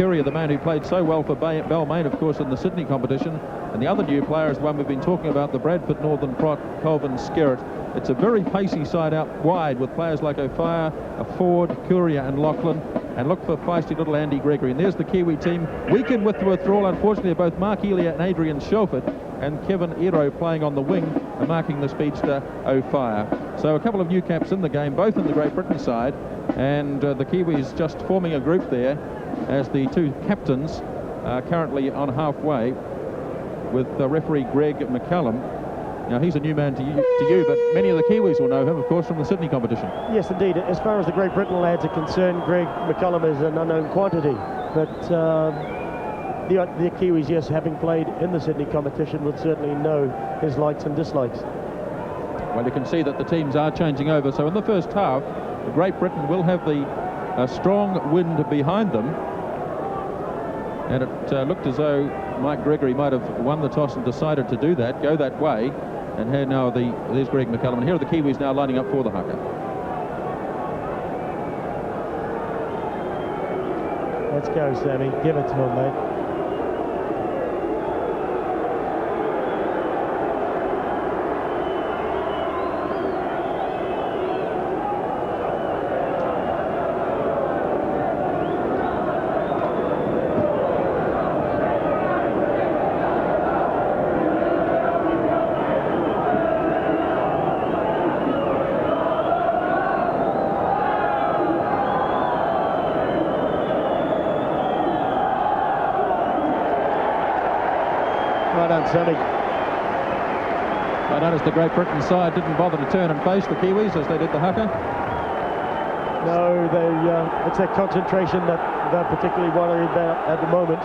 Curia, the man who played so well for Balmain, of course, in the Sydney competition. And the other new player is the one we've been talking about, the Bradford Northern Prot, Colvin Skerritt. It's a very pacey side out wide with players like O'Fire, Ford, Curia and Lachlan. And look for feisty little Andy Gregory. And there's the Kiwi team. Weakened with the withdrawal, unfortunately, of both Mark Elia and Adrian Shelford, and Kevin Ero playing on the wing and marking the speedster O'Fire. So a couple of new caps in the game, both in the Great Britain side, and the Kiwis just forming a group there as the two captains are currently on halfway with referee Greg McCallum. Now, he's a new man to you, but many of the Kiwis will know him, of course, from the Sydney competition. Yes, indeed. As far as the Great Britain lads are concerned, Greg McCallum is an unknown quantity. But the Kiwis, yes, having played in the Sydney competition, would certainly know his likes and dislikes. Well, you can see that the teams are changing over. So in the first half, Great Britain will have the strong wind behind them. And it looked as though Mike Gregory might have won the toss and decided to do that, go that way. And here now there's Greg McCallum. And here are the Kiwis now lining up for the haka. Let's go, Sammy. Give it to him, mate. Sammy. I noticed the Great Britain side didn't bother to turn and face the Kiwis as they did the haka. No, it's that concentration that they're particularly worried about at the moment.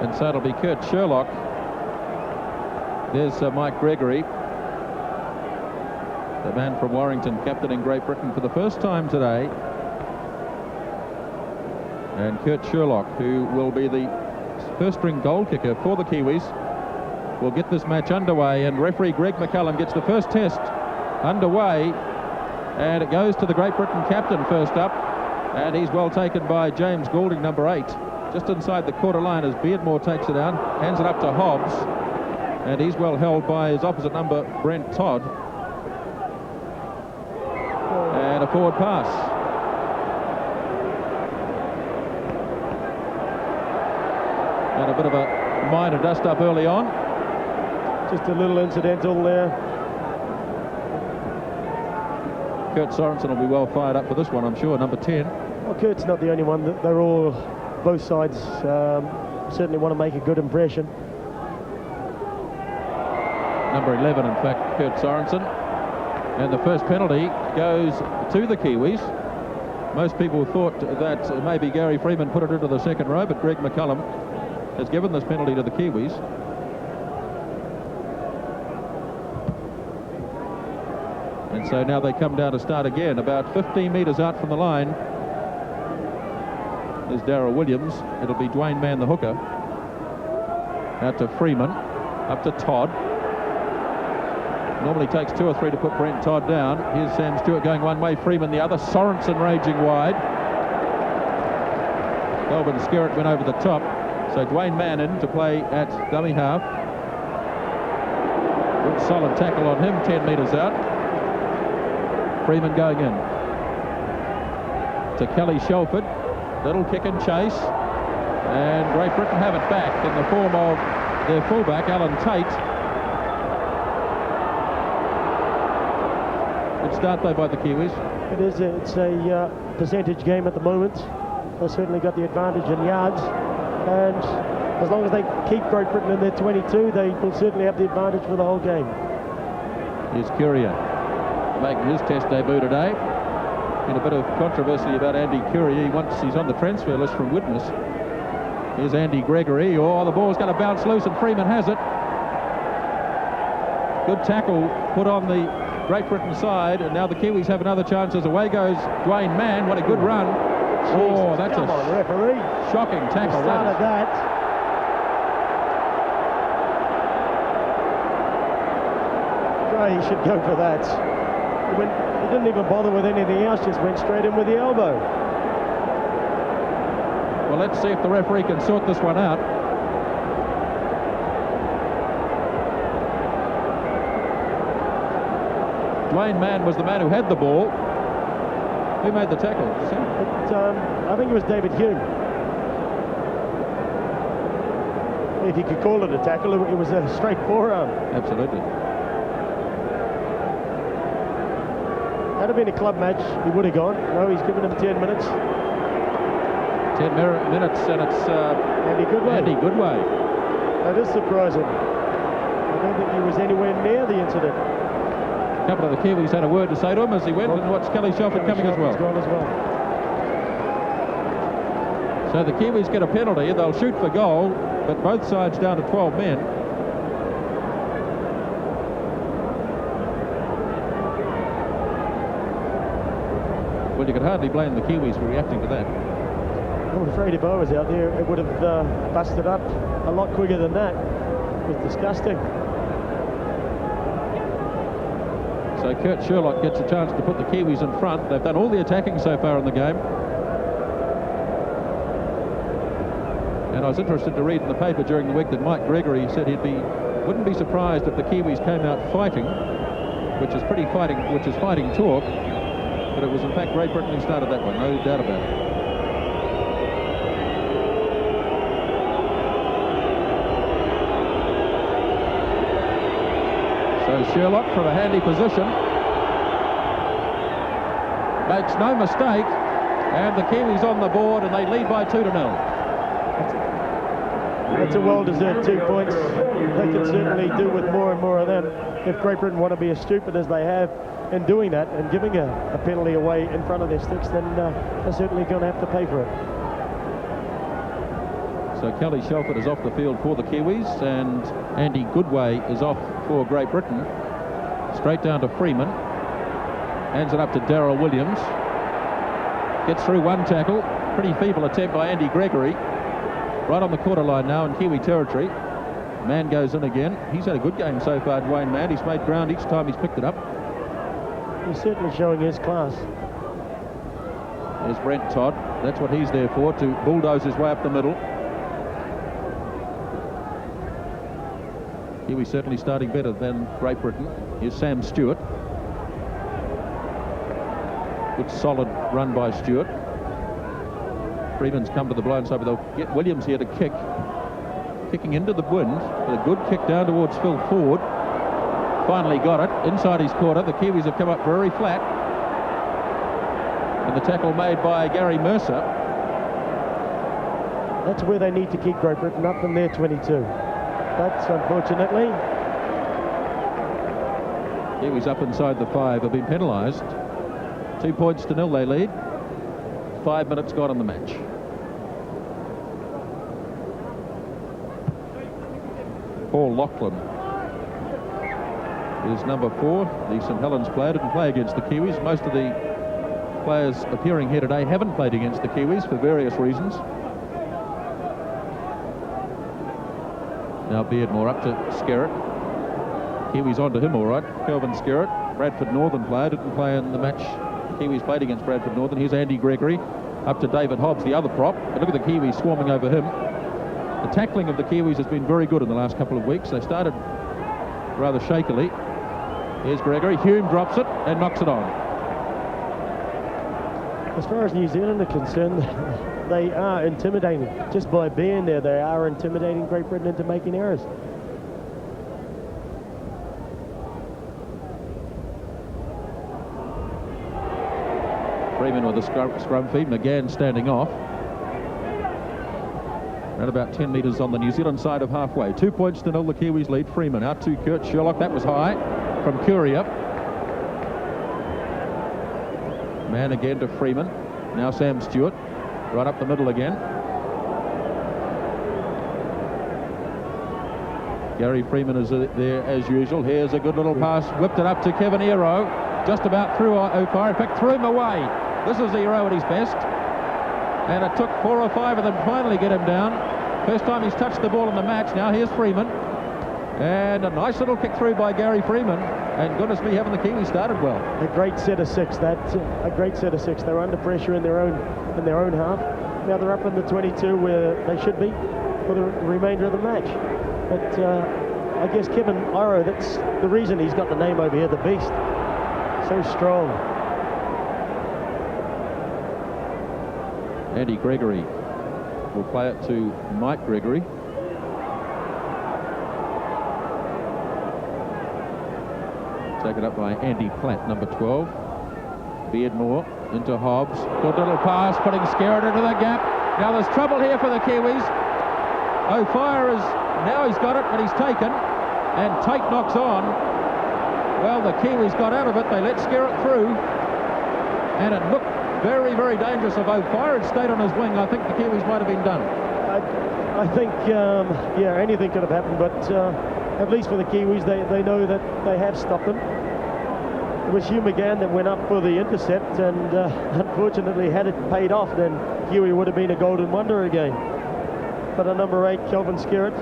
And so it'll be Kurt Sherlock. There's Mike Gregory, the man from Warrington, captaining Great Britain for the first time today. And Kurt Sherlock, who will be the first-string goal kicker for the Kiwis, will get this match underway. And referee Greg McCallum gets the first test underway. And it goes to the Great Britain captain first up. And he's well taken by James Goulding, number 8. Just inside the quarter line as Beardmore takes it down, hands it up to Hobbs. And he's well held by his opposite number, Brent Todd. And a forward pass. And a bit of a minor dust-up early on. Just a little incidental there. Kurt Sorensen will be well fired up for this one, I'm sure, number 10. Well, Kurt's not the only one. They're all, both sides certainly want to make a good impression. Number 11, in fact, Kurt Sorensen. And the first penalty goes to the Kiwis. Most people thought that maybe Gary Freeman put it into the second row, but Greg McCallum has given this penalty to the Kiwis. And so now they come down to start again, about 15 metres out from the line. There's Darryl Williams. It'll be Dwayne Mann, the hooker. Out to Freeman, up to Todd. Normally takes 2 or 3 to put Brent Todd down. Here's Sam Stewart going one way, Freeman the other. Sorensen raging wide. Colvin Skerritt went over the top. So Dwayne Mann in to play at dummy half. Good solid tackle on him, 10 metres out. Freeman going in. To Kelly Shelford. Little kick and chase. And Great Britain have it back in the form of their fullback, Alan Tate. Good start though by the Kiwis. It is. It's a percentage game at the moment. They've certainly got the advantage in yards. And as long as they keep Great Britain in their 22, they will certainly have the advantage for the whole game. Here's Curia making his test debut today. Been a bit of controversy about Andy Curia. He's on the transfer list from Widnes. Here's Andy Gregory. Oh, the ball's going to bounce loose and Freeman has it. Good tackle put on the Great Britain side, and now the Kiwis have another chance as away goes Dwayne Mann. What a good run. Oh, that's a referee. Shocking tackle. Started that. Gray should go for that. He didn't even bother with anything else, just went straight in with the elbow. Well, let's see if the referee can sort this one out. Dwayne Mann was the man who had the ball. Who made the tackle? I think it was David Hume. If you could call it a tackle, it was a straight forearm. Absolutely. Had it been a club match, he would have gone. No, he's given him 10 minutes. 10 minutes, and it's Andy Goodway. Andy Goodway. That is surprising. I don't think he was anywhere near the incident. A couple of the Kiwis had a word to say to him as he went, and watched Kelly Shelford coming as well. So the Kiwis get a penalty. They'll shoot for goal, but both sides down to 12 men. Well, you could hardly blame the Kiwis for reacting to that. I'm afraid if I was out there, it would have busted up a lot quicker than that. It was disgusting. So Kurt Sherlock gets a chance to put the Kiwis in front. They've done all the attacking so far in the game. And I was interested to read in the paper during the week that Mike Gregory said wouldn't be surprised if the Kiwis came out fighting, which is fighting talk. But it was in fact Great Britain who started that one, no doubt about it. So Sherlock from a handy position makes no mistake, and the Kiwis on the board, and they lead by 2-0. That's a well-deserved 2 points. They can certainly do with more and more of them. If Great Britain want to be as stupid as they have in doing that and giving a penalty away in front of their sticks, then they're certainly going to have to pay for it. So Kelly Shelford is off the field for the Kiwis, and Andy Goodway is off for Great Britain. Straight down to Freeman. Hands it up to Darryl Williams. Gets through one tackle. Pretty feeble attempt by Andy Gregory. Right on the quarter line now in Kiwi territory. Mann goes in again. He's had a good game so far, Dwayne Mann. He's made ground each time he's picked it up. He's certainly showing his class. There's Brent Todd. That's what he's there for, to bulldoze his way up the middle. Kiwi certainly starting better than Great Britain. Here's Sam Stewart. Good solid run by Stewart. Freeman's come to the blind side, but they'll get Williams here to kick. Kicking into the wind, with a good kick down towards Phil Ford. Finally got it inside his quarter. The Kiwis have come up very flat. And the tackle made by Gary Mercer. That's where they need to keep Great Britain up in their 22. But unfortunately, Kiwis up inside the 5 have been penalised. 2 points to 0 they lead. 5 minutes gone in the match. Paul Lachlan is number 4. The St Helens player didn't play against the Kiwis. Most of the players appearing here today haven't played against the Kiwis for various reasons. Now Beardmore up to Skerritt. Kiwis onto him all right. Kelvin Skerritt, Bradford Northern player, didn't play in the match Kiwis played against Bradford Northern. Here's Andy Gregory up to David Hobbs, the other prop. But look at the Kiwis swarming over him. The tackling of the Kiwis has been very good in the last couple of weeks. They started rather shakily. Here's Gregory. Hume drops it and knocks it on. As far as New Zealand are concerned, they are intimidating. Just by being there, they are intimidating Great Britain into making errors. Freeman with a scrum feed. McGann standing off. At about 10 metres on the New Zealand side of halfway. 2 points to 0, the Kiwis lead. Freeman out to Kurt Sherlock. That was high from Curia. Man again to Freeman. Now Sam Stewart. Right up the middle again. Gary Freeman is there as usual. Here's a good little pass. Whipped it up to Kevin Ero. Just about through O'Fire. In fact, threw him away. This is Ero at his best. And it took 4 or 5 of them to finally get him down. First time he's touched the ball in the match. Now here's Freeman. And a nice little kick through by Gary Freeman. And goodness me, haven't the Kiwis started well? A great set of six. That's a great set of six. They're under pressure in their own half. Now they're up in the 22 where they should be for the remainder of the match. But I guess Kevin Iro, that's the reason he's got the name over here, the Beast. So strong. Andy Gregory will play it to Mike Gregory. Taken up by Andy Platt, number 12. Beardmore into Hobbs. Good little pass, putting Skerritt into the gap. Now there's trouble here for the Kiwis. O'Fire now he's got it, but he's taken. And Tate knocks on. Well, the Kiwis got out of it. They let Skerritt through. And it looked very, very dangerous. If O'Fire had stayed on his wing, I think the Kiwis might have been done. I think, yeah, anything could have happened, but at least for the Kiwis, they know that they have stopped them. It was Hugh McGann that went up for the intercept, and unfortunately, had it paid off, then Huey would have been a golden wonder again. But a number 8, Kelvin Skerritt,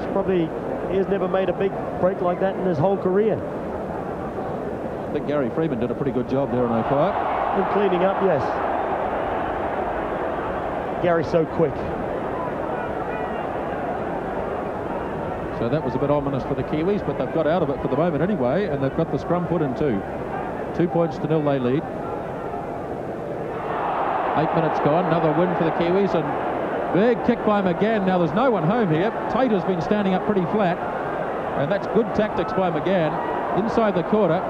he has never made a big break like that in his whole career. I think Gary Freeman did a pretty good job there on O'Fire. In cleaning up, yes. Gary's so quick. So that was a bit ominous for the Kiwis, but they've got out of it for the moment anyway, and they've got the scrum put in too. 2 points to 0 they lead. 8 minutes gone, another win for the Kiwis, and big kick by McGann. Now there's no one home here. Tate has been standing up pretty flat, and that's good tactics by McGann. Inside the quarter,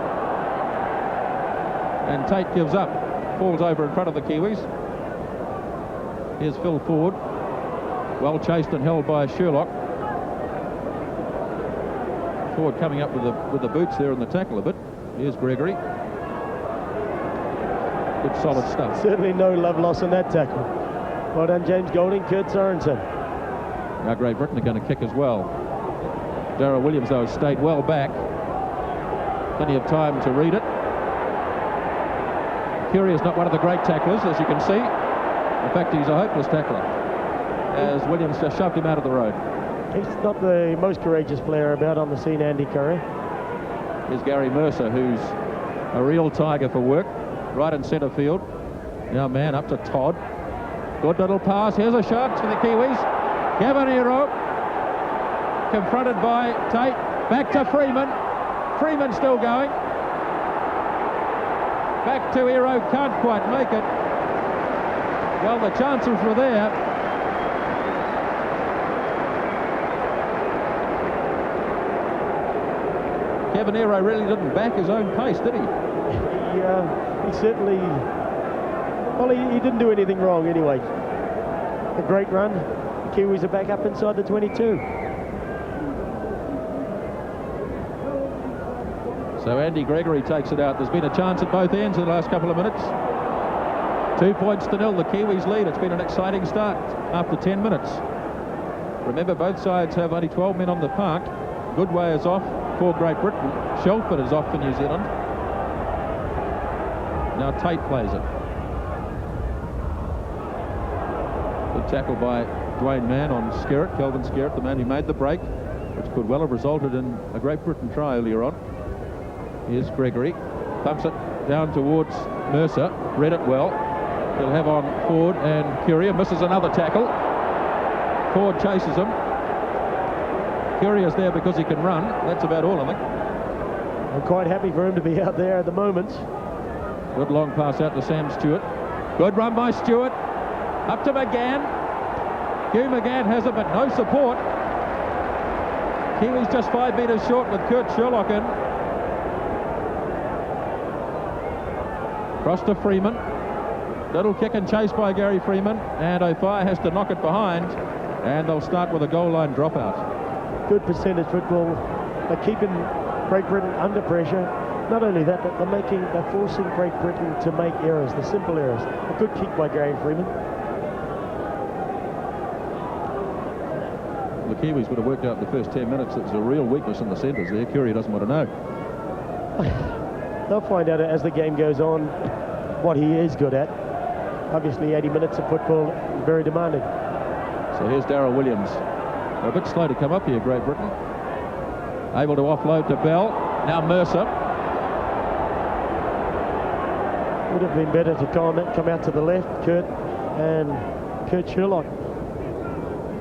and Tate gives up, falls over in front of the Kiwis. Here's Phil Ford, well chased and held by Sherlock. Ford coming up with the boots there in the tackle a bit. Here's Gregory. Good solid stuff. Certainly no love loss in that tackle. Well done, James Golding, Kurt Sorensen. Now Great Britain are going to kick as well. Darrell Williams, though, has stayed well back. Plenty of time to read it. Curie is not one of the great tacklers, as you can see. In fact, he's a hopeless tackler, as Williams just shoved him out of the road. He's not the most courageous player about on the scene, Andy Curry. Here's Gary Mercer, who's a real tiger for work, right in centre field. Now man up to Todd. Good little pass. Here's a shot for the Kiwis. Gavanero confronted by Tate. Back to Freeman. Freeman still going. Back to Hero. Can't quite make it. Well, the chances were there. Kevin Hero really didn't back his own pace, did he? He certainly... Well, he didn't do anything wrong anyway. A great run. The Kiwis are back up inside the 22. So Andy Gregory takes it out. There's been a chance at both ends in the last couple of minutes. 2 points to 0. The Kiwis lead. It's been an exciting start after 10 minutes. Remember, both sides have only 12 men on the park. Goodway is off for Great Britain. Shelford is off for New Zealand. Now Tate plays it. Good tackle by Dwayne Mann on Skerritt, Kelvin Skerritt, the man who made the break, which could well have resulted in a Great Britain try earlier on. Here's Gregory. Pumps it down towards Mercer. Read it well. He'll have on Ford and Curie. Misses another tackle. Ford chases him. Curier's there because he can run. That's about all, I think. I'm quite happy for him to be out there at the moment. Good long pass out to Sam Stewart. Good run by Stewart. Up to McGann. Hugh McGann has it, but no support. Kiwis just 5 metres short with Kurt Sherlock in. Cross to Freeman. Little kick and chase by Gary Freeman. And O'Fire has to knock it behind. And they'll start with a goal line dropout. Good percentage football. They're keeping Great Britain under pressure. Not only that, but they're forcing Great Britain to make errors, the simple errors. A good kick by Gary Freeman. The Kiwis would have worked out in the first 10 minutes that there's a real weakness in the centres there. Curie doesn't want to know. They'll find out as the game goes on what he is good at. Obviously 80 minutes of football, very demanding. So here's Darrell Williams. They're a bit slow to come up here, Great Britain. Able to offload to Bell. Now Mercer. Would have been better to come out to the left, Kurt and Kurt Sherlock.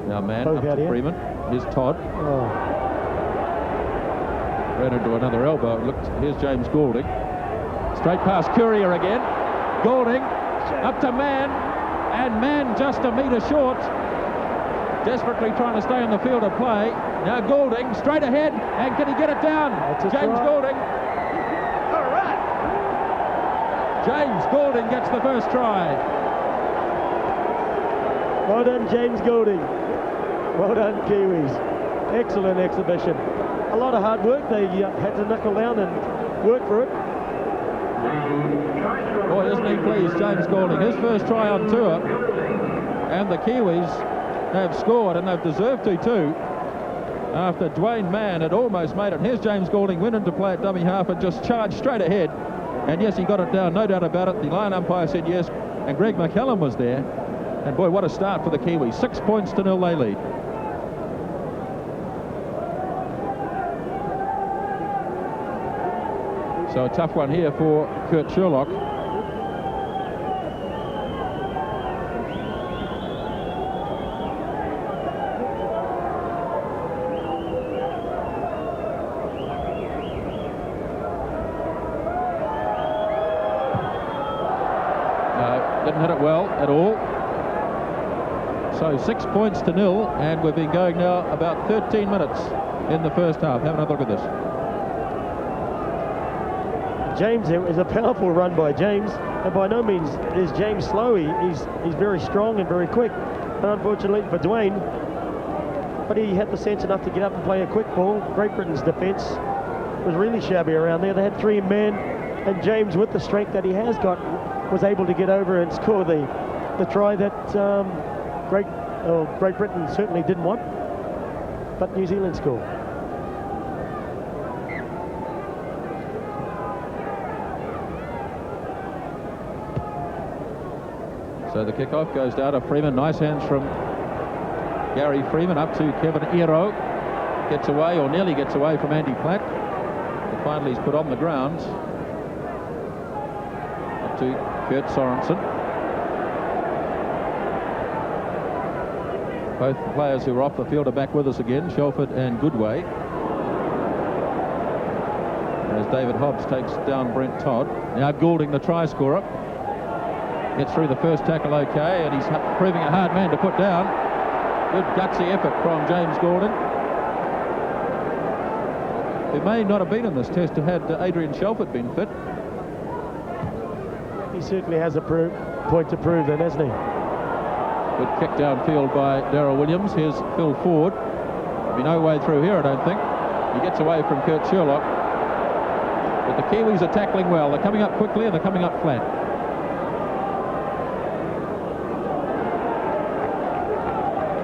Now man Both up out to here. Freeman. Here's Todd. Oh. Ran into another elbow. Here's James Goulding. Straight past Courier again. Goulding up to Mann, and Mann just a metre short. Desperately trying to stay on the field of play. Now Goulding straight ahead, and can he get it down? James Goulding. All right. James Goulding gets the first try. Well done, James Goulding. Well done, Kiwis. Excellent exhibition. A lot of hard work. They had to knuckle down and work for it. Boy, isn't he pleased, James Goulding. His first try on tour. And the Kiwis have scored, and they've deserved to too. After Dwayne Mann had almost made it. Here's James Goulding, went into play at dummy half and just charged straight ahead. And yes, he got it down, no doubt about it. The line umpire said yes, and Greg McCallum was there. And boy, what a start for the Kiwis. 6 points to 0 they lead. So a tough one here for Kurt Sherlock. Didn't hit it well at all. So 6 points to 0, and we've been going now about 13 minutes in the first half. Have another look at this. James, it was a powerful run by James, and by no means is James slow. He's very strong and very quick, and unfortunately for Dwayne, but he had the sense enough to get up and play a quick ball. Great Britain's defence was really shabby around there. They had 3 men, and James, with the strength that he has got, was able to get over and score the try that Great Britain certainly didn't want, but New Zealand scored. So the kickoff goes down to Freeman. Nice hands from Gary Freeman up to Kevin Ero. Gets away, or nearly gets away, from Andy Platt. And finally he's put on the ground. Up to Kurt Sorensen. Both the players who are off the field are back with us again, Shelford and Goodway. As David Hobbs takes down Brent Todd. Now Goulding, the try scorer. Gets through the first tackle okay, and he's proving a hard man to put down. Good gutsy effort from James Goulding, who may not have been in this test had Adrian Shelford been fit. He certainly has a point to prove then, hasn't he? Good kick downfield by Darryl Williams. Here's Phil Ford. There'll be no way through here, I don't think. He gets away from Kurt Sherlock. But the Kiwis are tackling well. They're coming up quickly and they're coming up flat.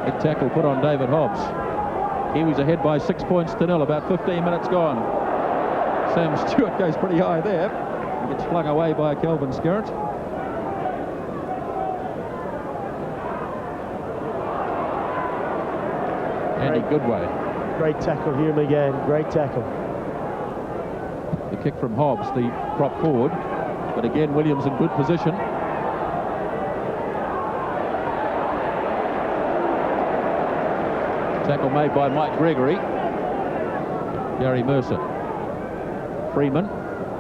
Big tackle put on David Hobbs. Kiwis ahead by 6 points to 0. About 15 minutes gone. Sam Stewart goes pretty high there. He gets flung away by Kelvin Skerritt. Andy Goodway. Great tackle, Hugh McGann. Great tackle. The kick from Hobbs, the prop forward. But again, Williams in good position. Tackle made by Mike Gregory. Gary Mercer. Freeman.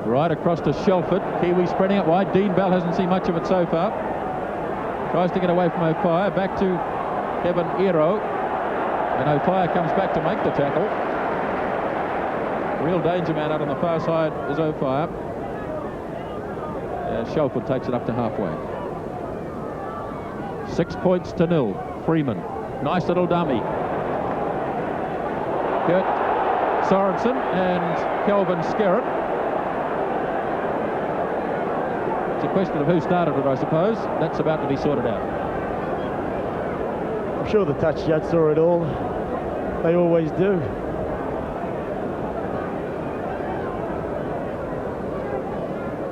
Right across to Shelford. Kiwi spreading it wide. Dean Bell hasn't seen much of it so far. Tries to get away from O'Fire. Back to Kevin Ero. And O'Fire comes back to make the tackle. Real danger man out on the far side is O'Fire. Shelford takes it up to halfway. 6 points to 0. Freeman. Nice little dummy. Kurt Sorensen and Kelvin Skerritt. It's a question of who started it, I suppose. That's about to be sorted out. I'm sure the touch judge saw it all. They always do.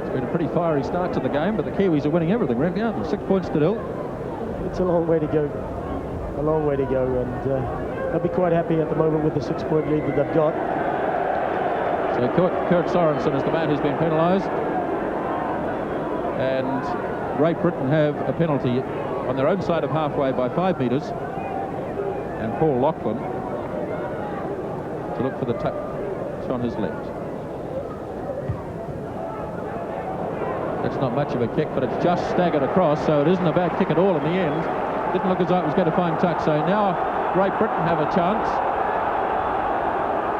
It's been a pretty fiery start to the game, but the Kiwis are winning everything, right? Yeah, 6 points to 0. It's a long way to go. A long way to go, and they'll be quite happy at the moment with the 6 point lead that they've got. So Kurt Sorensen is the man who's been penalised. And Great Britain have a penalty on their own side of halfway by 5 metres. And Paul Lachlan to look for the touch on his left. That's not much of a kick, but it's just staggered across, so it isn't a bad kick at all in the end. Didn't look as though it was going to find touch, so now Great Britain have a chance.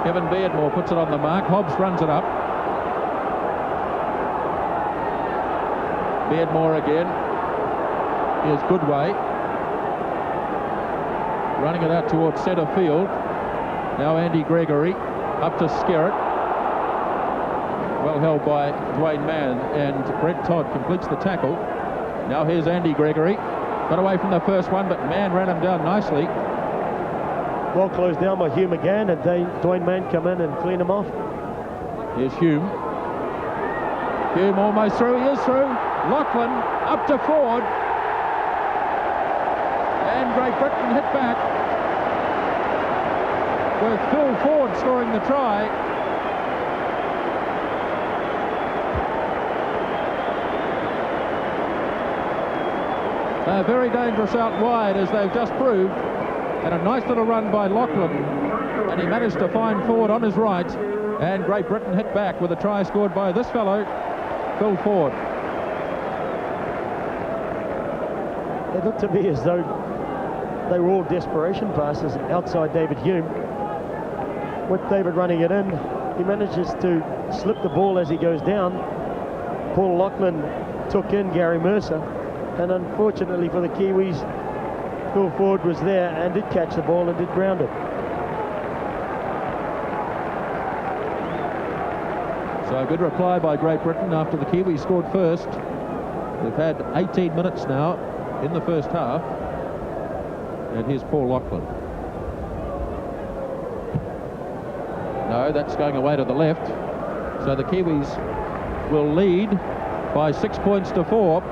Kevin Beardmore puts it on the mark. Hobbs runs it up. Beardmore again. Here's Goodway. Running it out towards centre field. Now Andy Gregory up to Skerritt. Well held by Dwayne Mann, and Brett Todd completes the tackle. Now here's Andy Gregory. Got away from the first one, but Mann ran him down nicely. Well closed down by Hugh McGann, and Dwayne Mann come in and clean him off. Here's Hume. Hume almost through. He is through. Lachlan up to Ford. And Great Britain hit back, with Phil Ford scoring the try. They're very dangerous out wide, as they've just proved. And a nice little run by Lachlan, and he managed to find Ford on his right, and Great Britain hit back with a try scored by this fellow, Phil Ford. It looked to me as though they were all desperation passes outside David Hume. With David running it in, he manages to slip the ball as he goes down. Paul Lachlan took in Gary Mercer, and unfortunately for the Kiwis, Phil Ford was there and did catch the ball and did ground it. So a good reply by Great Britain after the Kiwis scored first. They've had 18 minutes now in the first half. And here's Paul Lachlan. No, that's going away to the left. So the Kiwis will lead by 6 points to 4.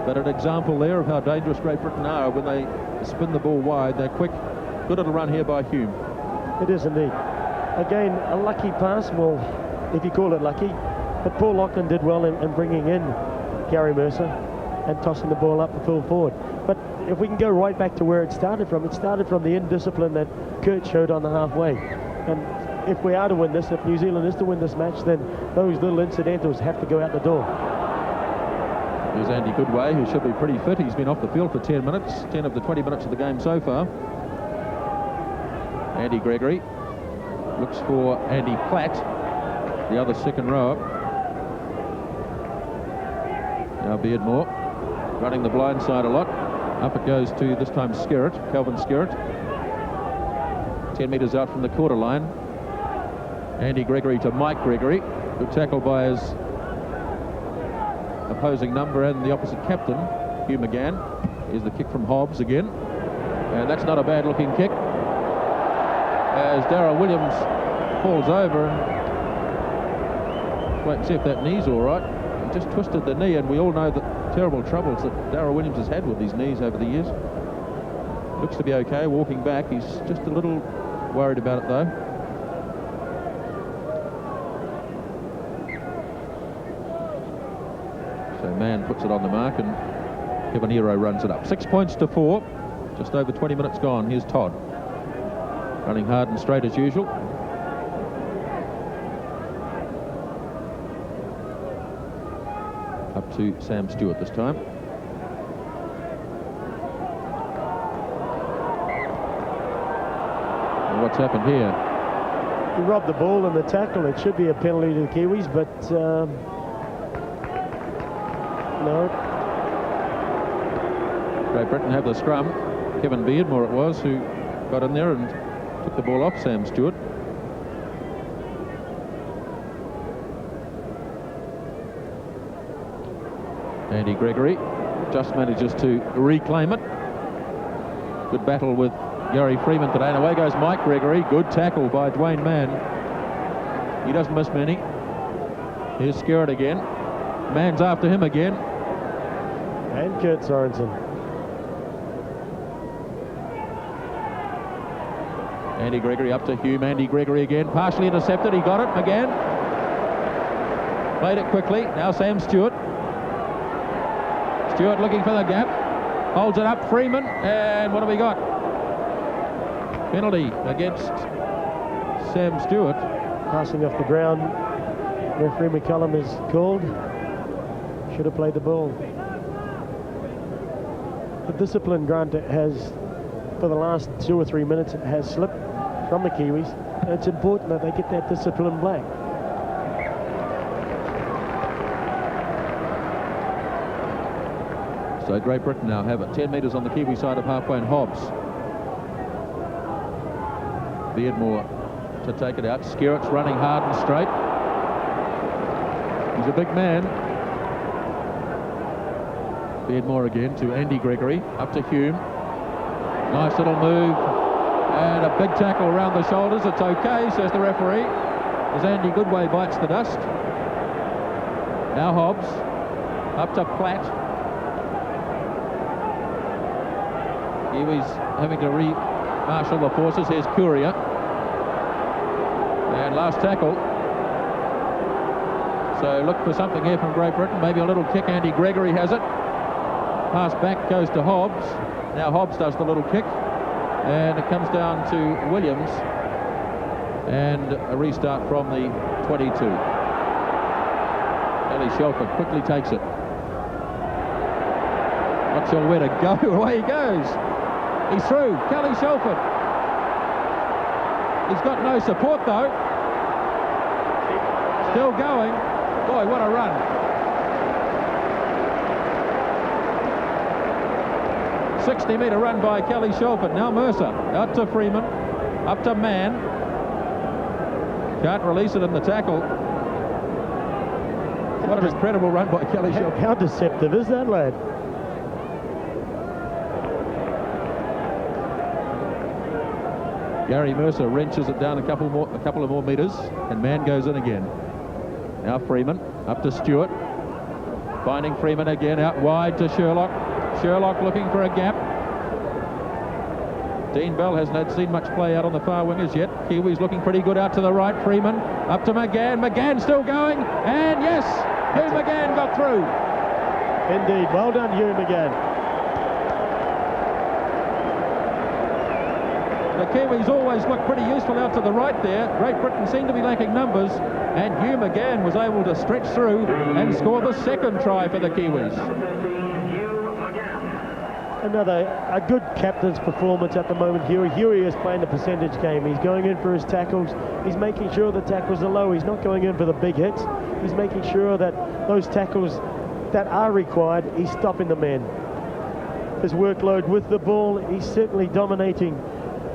But an example there of how dangerous Great Britain are when they spin the ball wide. They're quick. Good little run here by Hume. It is indeed. Again, a lucky pass, well, if you call it lucky. But Paul Lachlan did well in bringing in Gary Mercer and tossing the ball up to Phil Ford. But if we can go right back to where it started from the indiscipline that Kurt showed on the halfway. And if we are to win this, if New Zealand is to win this match, then those little incidentals have to go out the door. Here's Andy Goodway, who should be pretty fit. He's been off the field for 10 minutes, 10 of the 20 minutes of the game so far. Andy Gregory looks for Andy Platt, the other second rower. Now Beardmore running the blind side a lot. Up it goes to, this time, Skerritt, Kelvin Skerritt. 10 metres out from the quarter line. Andy Gregory to Mike Gregory. Good tackle by his opposing number and the opposite captain, Hugh McGann. Here's the kick from Hobbs again. And that's not a bad looking kick, as Darryl Williams falls over. And wait and see if that knee's all right. He just twisted the knee, and we all know the terrible troubles that Darryl Williams has had with these knees over the years. Looks to be okay walking back. He's just a little worried about it though. So Mann puts it on the mark, and Kevin Hero runs it up. 6 points to 4. Just over 20 minutes gone. Here's Todd. Running hard and straight as usual. Up to Sam Stewart this time. And what's happened here? He robbed the ball in the tackle. It should be a penalty to the Kiwis, but no. Great Britain have the scrum. Kevin Beardmore it was who got in there and took the ball off Sam Stewart. Andy Gregory just manages to reclaim it. Good battle with Gary Freeman today, and away goes Mike Gregory. Good tackle by Dwayne Mann. He doesn't miss many. Here's Skerritt again. Mann's after him again. And Kurt Sorensen. Andy Gregory up to Hume. Andy Gregory again, partially intercepted. He got it. McGann played it quickly. Now Sam Stewart. Stewart looking for the gap. Holds it up, Freeman, and what have we got? Penalty against Sam Stewart. Passing off the ground. Referee McCullum is called. Should have played the ball. The discipline Grant has, for the last 2 or 3 minutes, has slipped from the Kiwis. And it's important that they get that discipline back. So Great Britain now have it. 10 metres on the Kiwi side of halfway, and Hobbs. Beardmore to take it out. Skerritt's running hard and straight. He's a big man. Beardmore again to Andy Gregory. Up to Hume. Nice little move. And a big tackle around the shoulders. It's okay, says the referee, as Andy Goodway bites the dust. Now Hobbs. Up to Platt. Kiwis having to marshal the forces. Here's Courier. And last tackle. So look for something here from Great Britain. Maybe a little kick. Andy Gregory has it. Pass back goes to Hobbs. Now Hobbs does the little kick. And it comes down to Williams. And a restart from the 22. Kelly Shelford quickly takes it. Not sure where to go. Away he goes. He's through. Kelly Shelford. He's got no support though. Still going. Boy, what a run. 60-metre run by Kelly Shelford. Now Mercer. Out to Freeman. Up to Mann. Can't release it in the tackle. What an incredible run by Kelly Shelford. How deceptive is that lad? Gary Mercer wrenches it down a couple of more metres, and Mann goes in again. Now Freeman, up to Stewart. Finding Freeman again, out wide to Sherlock. Sherlock looking for a gap. Dean Bell hasn't seen much play out on the far wingers yet. Kiwis looking pretty good out to the right. Freeman, up to McGann. McGann still going, and yes, Hugh McGann got through. Indeed, well done Hugh McGann. The Kiwis always look pretty useful out to the right there. Great Britain seemed to be lacking numbers, and Hugh McGann was able to stretch through and score the second try for the Kiwis. A good captain's performance at the moment. Huey is playing the percentage game. He's going in for his tackles. He's making sure the tackles are low. He's not going in for the big hits. He's making sure that those tackles that are required, he's stopping the men. His workload with the ball, he's certainly dominating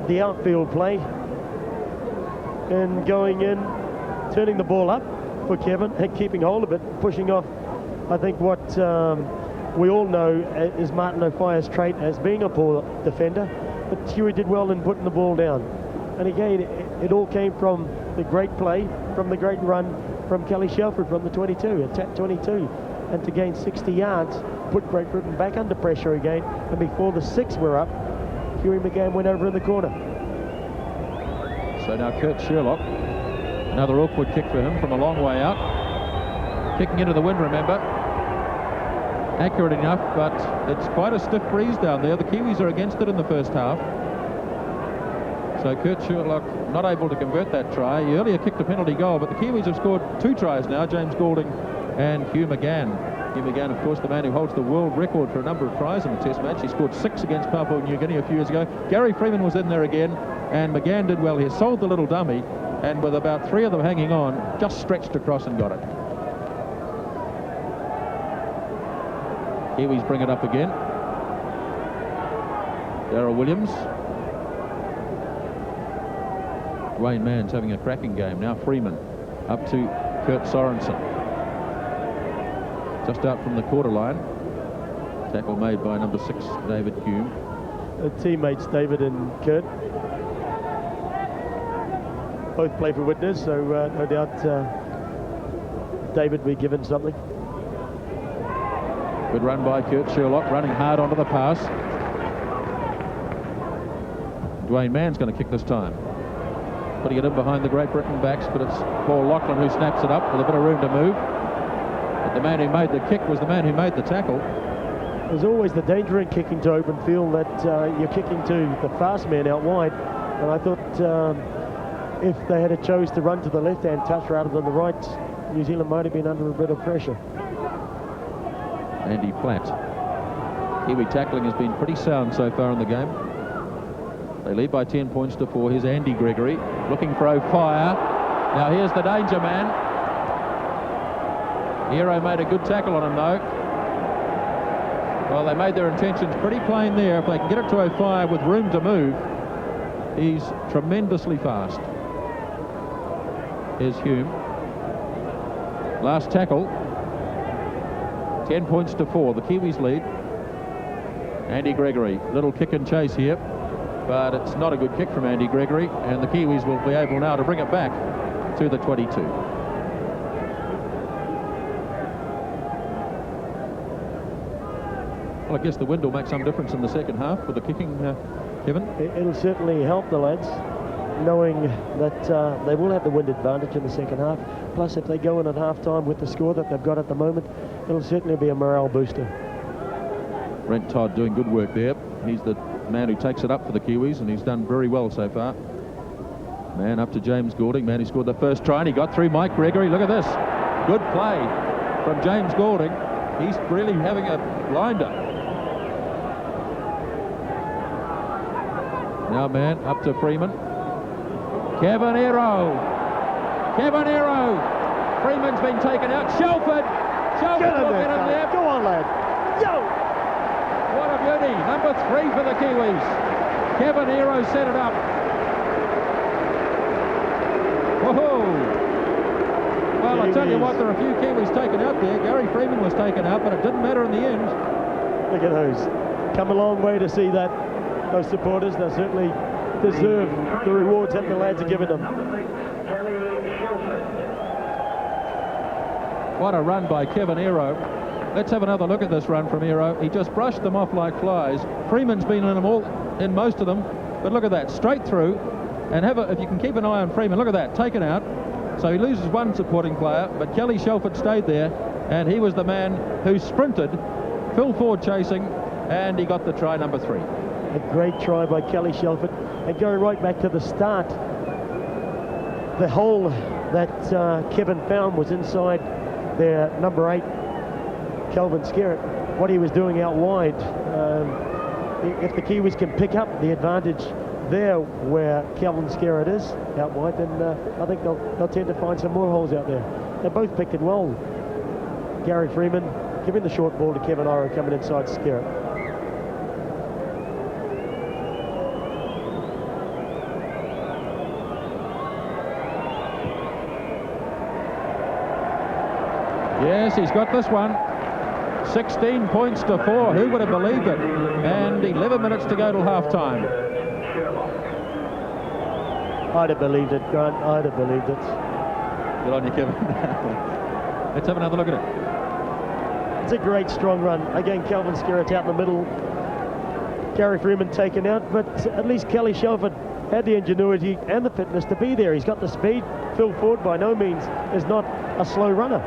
the outfield play and going in, turning the ball up for Kevin and keeping hold of it, pushing off. I think what we all know is Martin O'Fire's trait as being a poor defender, but Huey did well in putting the ball down. And again, it all came from the great play, from the great run from Kelly Shelford from the 22, attack 22, and to gain 60 yards, put Great Britain back under pressure again, and before the 6 were up, Huey McGann went over in the corner. So now Kurt Sherlock, another awkward kick for him from a long way out. Kicking into the wind, remember. Accurate enough, but it's quite a stiff breeze down there. The Kiwis are against it in the first half. So Kurt Sherlock not able to convert that try. He earlier kicked a penalty goal, but the Kiwis have scored 2 tries now, James Goulding and Hugh McGann. Hugh McGann, of course, the man who holds the world record for a number of tries in a test match. He scored 6 against Papua New Guinea a few years ago. Gary Freeman was in there again, and McGann did well. He sold the little dummy, and with about 3 of them hanging on, just stretched across and got it. Kiwis bring it up again. Darryl Williams. Dwayne Mann's having a cracking game. Now Freeman up to Kurt Sorensen. Just out from the quarter line. Tackle made by number 6, David Hume. Teammates David and Kurt both play for Widnes, so no doubt David will be given something. Good run by Kurt Sherlock, running hard onto the pass. Dwayne Mann's going to kick this time. Putting it in behind the Great Britain backs, but it's Paul Lachlan who snaps it up with a bit of room to move. But the man who made the kick was the man who made the tackle. there's always the danger in kicking to open field that you're kicking to the fast man out wide. And I thought if they had chose to run to the left-hand touch rather than the right, New Zealand might have been under a bit of pressure. Andy Platt. Kiwi tackling has been pretty sound so far in the game. They lead by 10 points to 4. Here's Andy Gregory looking for O'Fire. Now here's the danger man. Hero made a good tackle on him though. Well, they made their intentions pretty plain there. If they can get it to O'Fire with room to move, he's tremendously fast. Here's Hume. Last tackle. 10 points to 4. The Kiwis lead. Andy Gregory. Little kick and chase here. But it's not a good kick from Andy Gregory. And the Kiwis will be able now to bring it back to the 22. Well, I guess the wind will make some difference in the second half with the kicking, Kevin. It'll certainly help the lads, knowing that they will have the wind advantage in the second half. Plus, if they go in at half-time with the score that they've got at the moment, it'll certainly be a morale booster. Brent Todd doing good work there. He's the man who takes it up for the Kiwis, and he's done very well so far. Man up to James Goulding, man who scored the first try, and he got through Mike Gregory. Look at this. Good play from James Goulding. He's really having a blinder. Now man up to Freeman. Kevin Hero. Freeman's been taken out. Shelford will get him there. Go on, lad. Yo! What a beauty. Number 3 for the Kiwis. Kevin Hero set it up. Whoa! Well, I tell you what, there are a few Kiwis taken out there. Gary Freeman was taken out, but it didn't matter in the end. Look at those. Come a long way to see that. Those supporters, they certainly deserve the rewards that the lads are giving them. What a run by Kevin Hero. Let's have another look at this run from Hero. He just brushed them off like flies. Freeman's been in them all, in most of them, but look at that, straight through. And if you can keep an eye on Freeman, look at that, taken out. So he loses one supporting player, but Kelly Shelford stayed there, and he was the man who sprinted, Phil Ford chasing, and he got the try, number 3. A great try by Kelly Shelford. And going right back to the start, the hole that Kevin found was inside their number 8, Kelvin Skerritt. What he was doing out wide, if the Kiwis can pick up the advantage there where Kelvin Skerritt is out wide, then I think they'll tend to find some more holes out there. They both picked it well. Gary Freeman giving the short ball to Kevin Iro coming inside Skerritt. Yes, he's got this one. 16 points to 4. Who would have believed it? And 11 minutes to go till half-time. I'd have believed it, Grant. I'd have believed it. Good on you, Kevin. Let's have another look at it. It's a great, strong run. Again, Kelvin Skerritt out in the middle. Gary Freeman taken out, but at least Kelly Shelford had the ingenuity and the fitness to be there. He's got the speed. Phil Ford, by no means, is not a slow runner.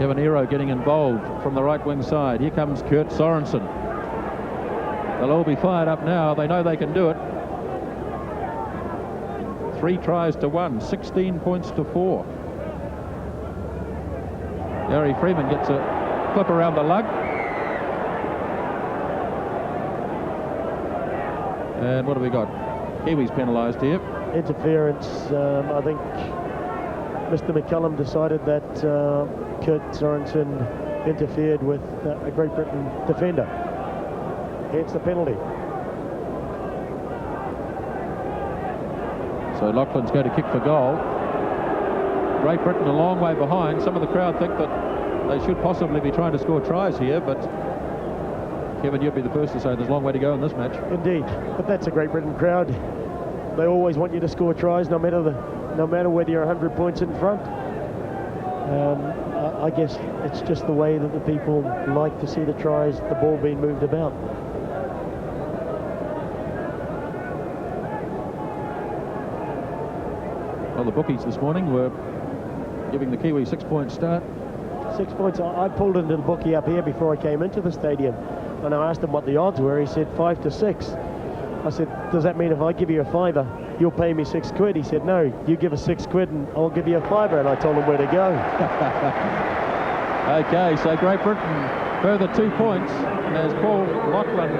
Kevin Hero getting involved from the right wing side. Here comes Kurt Sorensen. They'll all be fired up now. They know they can do it. 3 tries to 1, 16 points to 4. Gary Freeman gets a clip around the lug. And what have we got? Kiwis penalised here. Interference. I think Mr. McCullum decided that Kurt Sorensen interfered with a Great Britain defender. Hence the penalty. So Laughlin's going to kick for goal. Great Britain a long way behind. Some of the crowd think that they should possibly be trying to score tries here, but Kevin, you'd be the first to say there's a long way to go in this match. Indeed, but that's a Great Britain crowd. They always want you to score tries, no matter whether you're 100 points in front. I guess it's just the way that the people like to see the tries, the ball being moved about. Well, the bookies this morning were giving the Kiwi 6-point start. 6 points. I pulled into the bookie up here before I came into the stadium, and I asked him what the odds were. He said 5 to 6. I said, does that mean if I give you a fiver, you'll pay me £6? He said, no, you give us £6 and I'll give you a fiver. And I told him where to go. Okay, so Great Britain further 2 points as Paul Lachlan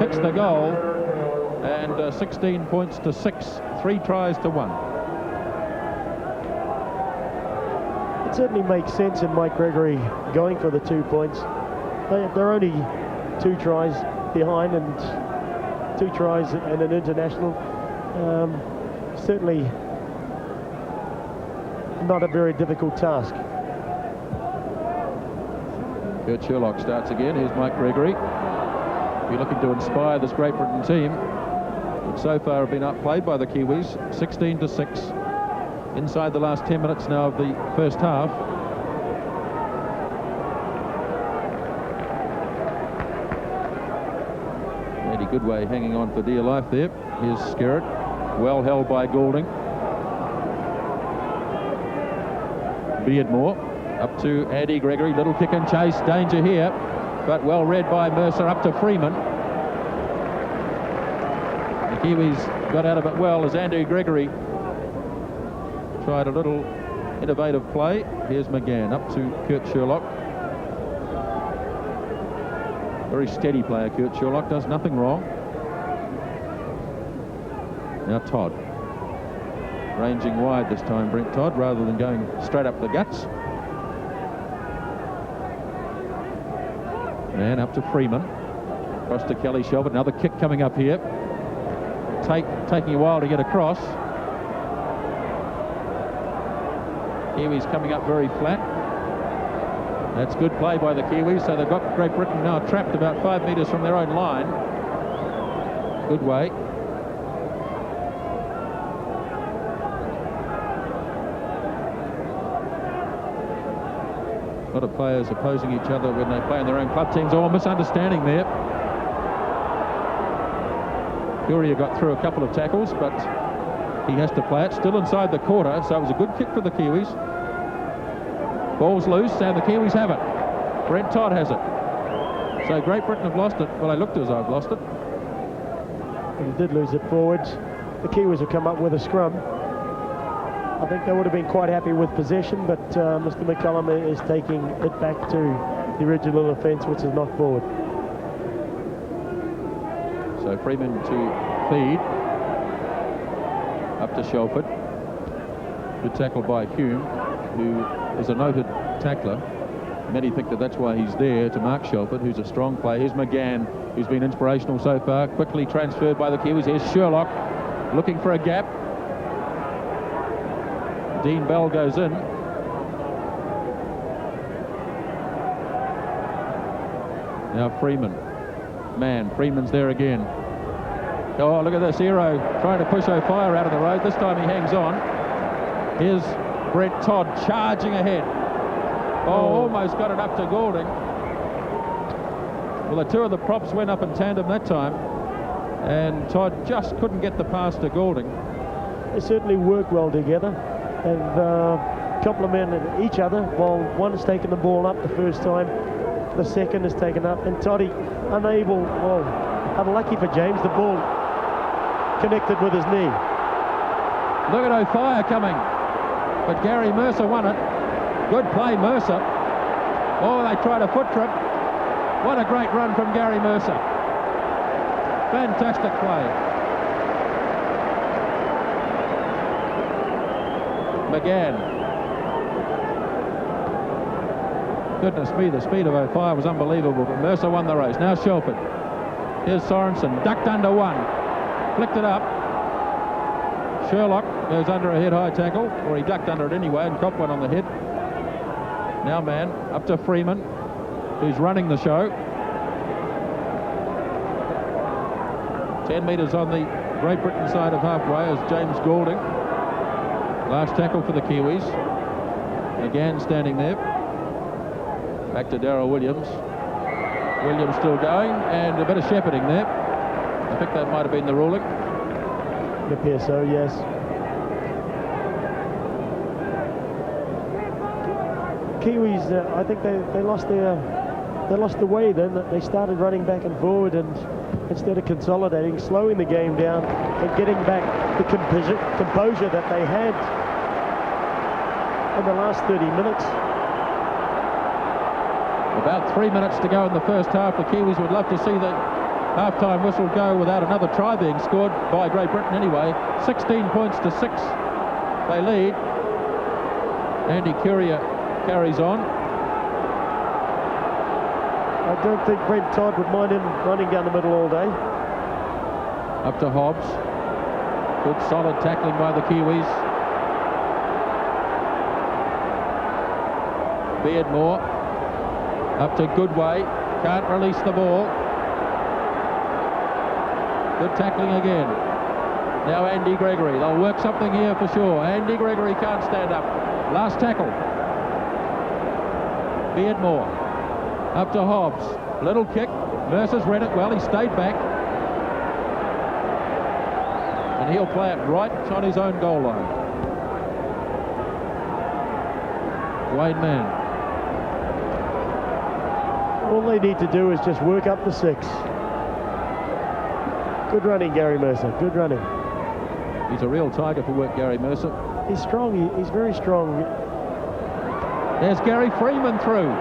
kicks the goal, and 16 points to 6, 3 tries to 1. It certainly makes sense in Mike Gregory going for the 2 points. They're only 2 tries behind, and 2 tries and an international. Certainly not a very difficult task. Kurt Sherlock starts again. Here's Mike Gregory. We're looking to inspire this Great Britain team, which so far have been outplayed by the Kiwis, 16 to 6. Inside the last 10 minutes now of the first half. Eddie Goodway hanging on for dear life there. Here's Skerritt, well held by Goulding. Beardmore up to Andy Gregory, little kick and chase, danger here, but well read by Mercer up to Freeman. The Kiwis got out of it well as Andy Gregory tried a little innovative play. Here's McGann up to Kurt Sherlock. Very steady player, Kurt Sherlock, does nothing wrong. Now Todd. Ranging wide this time, Brent Todd, rather than going straight up the guts. Man up to Freeman. Across to Kelly Shelvin. Another kick coming up here. Taking a while to get across. Kiwis coming up very flat. That's good play by the Kiwis, so they've got Great Britain now trapped about 5 metres from their own line. Good way. A lot of players opposing each other when they play in their own club teams. Oh, misunderstanding there. Furia got through a couple of tackles, but he has to play it. Still inside the quarter, so it was a good kick for the Kiwis. Ball's loose, and the Kiwis have it. Brent Todd has it. So Great Britain have lost it. Well, they looked as I've lost it. And did lose it forwards. The Kiwis have come up with a scrum. I think they would have been quite happy with possession, but Mr. McCullum is taking it back to the original offence, which is not forward. So Freeman to feed. Up to Shelford. Good tackle by Hume, who is a noted tackler. Many think that that's why he's there, to mark Shelford, who's a strong player. Here's McGann, who's been inspirational so far. Quickly transferred by the Kiwis. Here's Sherlock, looking for a gap. Dean Bell goes in. Now Freeman. Man, Freeman's there again. Oh, look at this hero trying to push O'Fire out of the road. This time he hangs on. Here's Brent Todd charging ahead. Oh, almost got it up to Goulding. Well, the two of the props went up in tandem that time, and Todd just couldn't get the pass to Goulding. They certainly work well together and complemented each other. While one has taken the ball up the first time, the second is taken up, and Toddy unable, well, unlucky for James, the ball connected with his knee. Look at O'Fire coming, but Gary Mercer won it. Good play, Mercer. Oh, they tried a foot trip. What a great run from Gary Mercer. Fantastic play. McGann. Goodness me, the speed of O'Fire was unbelievable, but Mercer won the race. Now Shelford. Here's Sorensen, ducked under one. Flicked it up. Sherlock goes under a head-high tackle, or he ducked under it anyway and copped one on the head. Now man, up to Freeman, who's running the show. 10 metres on the Great Britain side of halfway as James Goulding. Last tackle for the Kiwis. Again standing there. Back to Darryl Williams. Williams still going, and a bit of shepherding there. I think that might have been the ruling. It appears so, yes. Kiwis, I think they lost the way then. They started running back and forward, and instead of consolidating, slowing the game down and getting back the composure that they had in the last 30 minutes. About 3 minutes to go in the first half. The Kiwis would love to see the half-time whistle go without another try being scored by Great Britain anyway. 16 points to 6 they lead. Andy Courier carries on. I don't think Brent Todd would mind him running down the middle all day. Up to Hobbs. Good solid tackling by the Kiwis. Beardmore. Up to Goodway. Can't release the ball. Good tackling again. Now Andy Gregory. They'll work something here for sure. Andy Gregory can't stand up. Last tackle. Beardmore. Up to Hobbs. Little kick. Mercer's read it well. He stayed back. And he'll play it right on his own goal line. Wayne Mann. All they need to do is just work up the 6. Good running, Gary Mercer. Good running. He's a real tiger for work, Gary Mercer. He's strong. He's very strong. There's Gary Freeman through.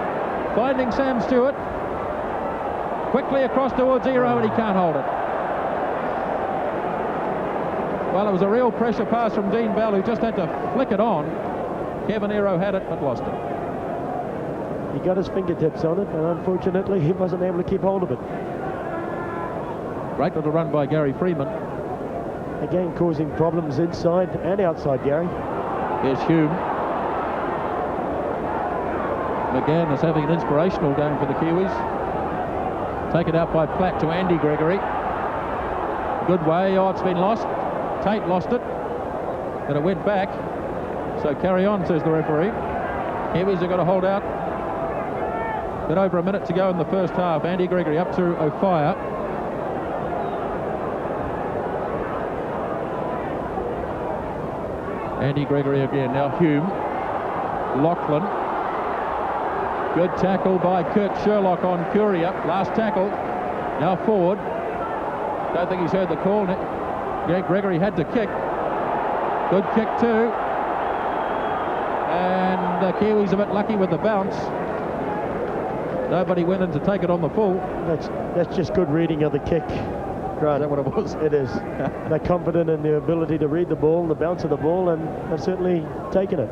Finding Sam Stewart. Quickly across towards Ero, and he can't hold it. Well, it was a real pressure pass from Dean Bell, who just had to flick it on. Kevin Ero had it, but lost it. He got his fingertips on it, and unfortunately he wasn't able to keep hold of it. Great little run by Gary Freeman. Again, causing problems inside and outside, Gary. Here's Hume. McGann is having an inspirational game for the Kiwis. Taken out by Platt to Andy Gregory. Good way. Oh, it's been lost. Tate lost it, but it went back. So carry on, says the referee. Kiwis have got to hold out. Bit over a minute to go in the first half. Andy Gregory up to O'Fire. Andy Gregory again. Now Hume. Lachlan. Good tackle by Kurt Sherlock on Courier. Last tackle. Now forward. Don't think he's heard the call. Gregory had to kick. Good kick too. And the Kiwis a bit lucky with the bounce. Nobody went in to take it on the full. That's just good reading of the kick. Right. Is that what it was? It is. They're confident in their ability to read the ball, the bounce of the ball, and they've certainly taken it.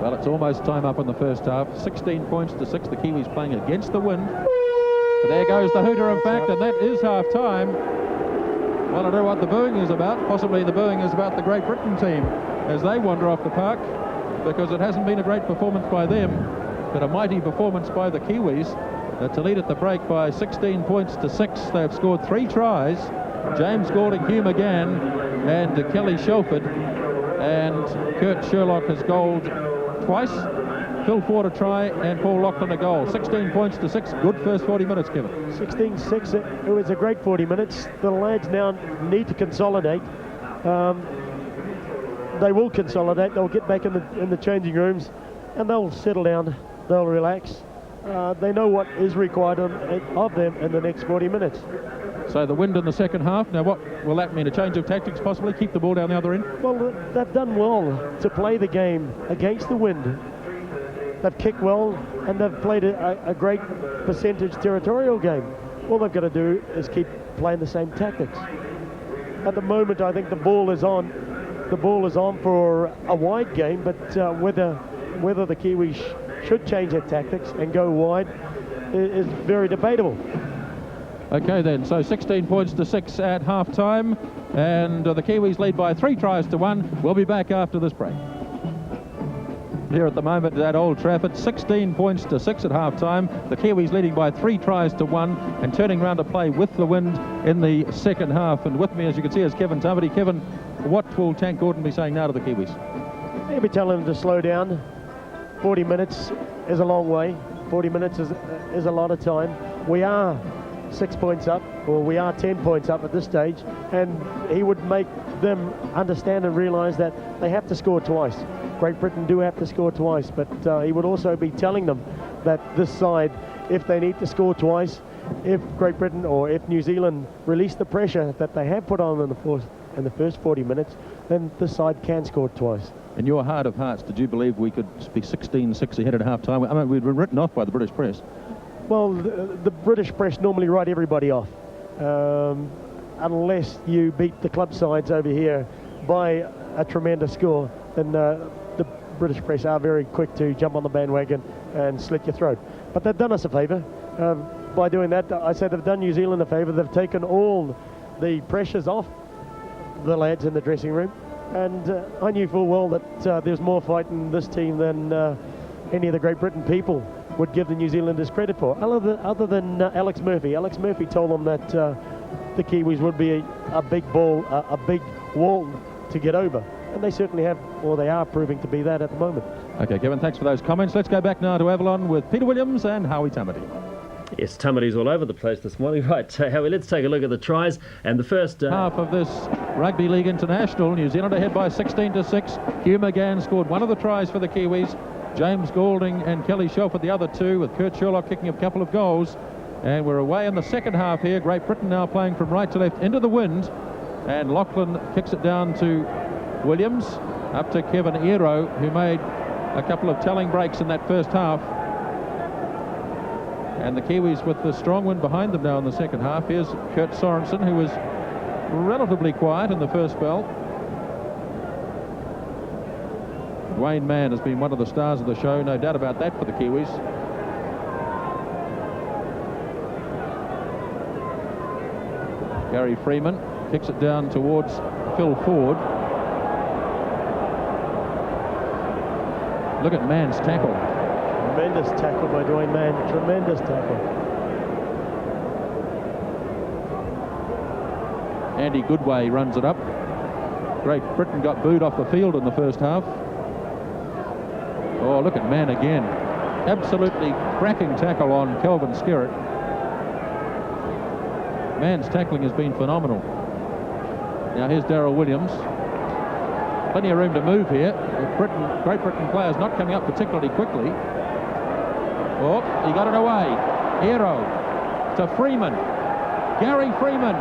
Well, it's almost time up in the first half. 16 points to 6. The Kiwis playing against the wind. But there goes the hooter, in fact, and that is half-time. Well, I don't know what the booing is about. Possibly the booing is about the Great Britain team as they wander off the park, because it hasn't been a great performance by them, but a mighty performance by the Kiwis to lead at the break by 16 points to 6. They've scored 3 tries. James Gordon, Hugh McGann and Kelly Shelford, and Kurt Sherlock has goaled twice. Phil Ford a try and Paul Lachlan a goal. 16 points to 6. Good first 40 minutes, Kevin. 16-6. It was a great 40 minutes. The lads now need to consolidate. They will consolidate. They'll get back in the changing rooms, and they'll settle down. They'll relax. They know what is required of them in the next 40 minutes. So the wind in the second half. Now what will that mean? A change of tactics possibly? Keep the ball down the other end? Well, they've done well to play the game against the wind. They've kicked well, and they've played a great percentage territorial game. All they've got to do is keep playing the same tactics. At the moment, I think the ball is on. The ball is on for a wide game, but whether the Kiwis should change their tactics and go wide is very debatable. Okay then, so 16 points to 6 at half-time, and the Kiwis lead by 3 tries to 1. We'll be back after this break. Here at the moment at Old Trafford, 16 points to 6 at half-time. The Kiwis leading by 3 tries to 1 and turning round to play with the wind in the second half. And with me, as you can see, is Kevin Tamati. Kevin, what will Tank Gordon be saying now to the Kiwis? He'll be telling them to slow down. 40 minutes is a long way. 40 minutes is a lot of time. We are 6 points up, or we are 10 points up at this stage, and he would make them understand and realise that they have to score twice. Great Britain do have to score twice, but he would also be telling them that this side, if they need to score twice, if Great Britain or if New Zealand release the pressure that they have put on in the first 40 minutes, then this side can score twice. In your heart of hearts, did you believe we could be 16-6 ahead at half-time? I mean, we'd been written off by the British press. Well, the British press normally write everybody off, unless you beat the club sides over here by a tremendous score, then the British press are very quick to jump on the bandwagon and slit your throat. But they've done us a favour. By doing that, I say they've done New Zealand a favour. They've taken all the pressures off the lads in the dressing room. And I knew full well that there's more fight in this team than any of the Great Britain people would give the New Zealanders credit for, other than Alex Murphy. Alex Murphy told them that the Kiwis would be a big ball, a big wall to get over. And they certainly have, or they are proving to be that at the moment. OK, Kevin, thanks for those comments. Let's go back now to Avalon with Peter Williams and Howie Tamati. Yes, Tamaty's all over the place this morning. Right, Howie, let's take a look at the tries. And the first half of this Rugby League International, New Zealand ahead by 16-6. Hugh McGann scored one of the tries for the Kiwis. James Goulding and Kelly Shelford the other two, with Kurt Sherlock kicking a couple of goals. And we're away in the second half here. Great Britain now playing from right to left into the wind. And Lachlan kicks it down to Williams, up to Kevin Ero, who made a couple of telling breaks in that first half. And the Kiwis with the strong wind behind them now in the second half. Here's Kurt Sorensen, who was relatively quiet in the first spell. Dwayne Mann has been one of the stars of the show, no doubt about that for the Kiwis. Gary Freeman kicks it down towards Phil Ford. Look at Mann's tackle. Tremendous tackle by Dwayne Mann. Tremendous tackle. Andy Goodway runs it up. Great Britain got booed off the field in the first half. Oh, look at Mann again. Absolutely cracking tackle on Kelvin Skerritt. Mann's tackling has been phenomenal. Now here's Darryl Williams. Plenty of room to move here. Great Britain players not coming up particularly quickly. Oh, he got it away. Ero to Freeman. Gary Freeman.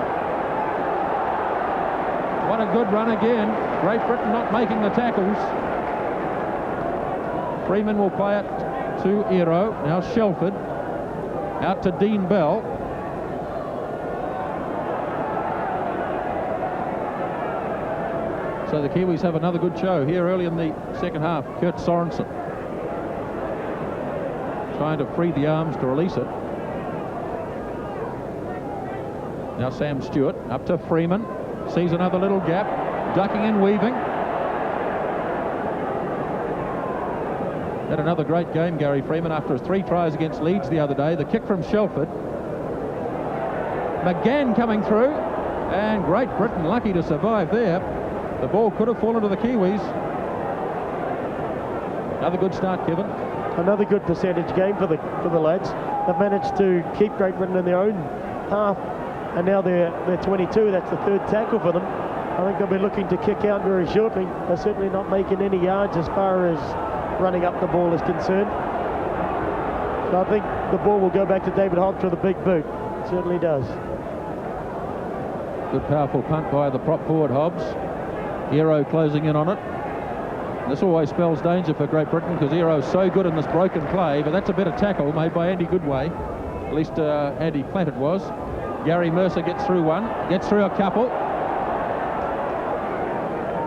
What a good run again. Great Britain not making the tackles. Freeman will play it to Ero. Now Shelford. Out to Dean Bell. So the Kiwis have another good show here early in the second half. Kurt Sorensen trying to free the arms to release it. Now Sam Stewart up to Freeman. Sees another little gap. Ducking and weaving. Had another great game, Gary Freeman, after his 3 tries against Leeds the other day. The kick from Shelford. McGann coming through. And Great Britain lucky to survive there. The ball could have fallen to the Kiwis. Another good start, Kevin. Another good percentage game for the lads. They've managed to keep Great Britain in their own half, and now they're 22. That's the third tackle for them. I think they'll be looking to kick out very shortly. They're certainly not making any yards as far as running up the ball is concerned. So I think the ball will go back to David Hobbs with a big boot. It certainly does. Good powerful punt by the prop forward Hobbs. Ero closing in on it. This always spells danger for Great Britain because Ero's so good in this broken play, but that's a better tackle made by Andy Goodway. At least Andy Platt it was. Gary Mercer gets through one, gets through a couple.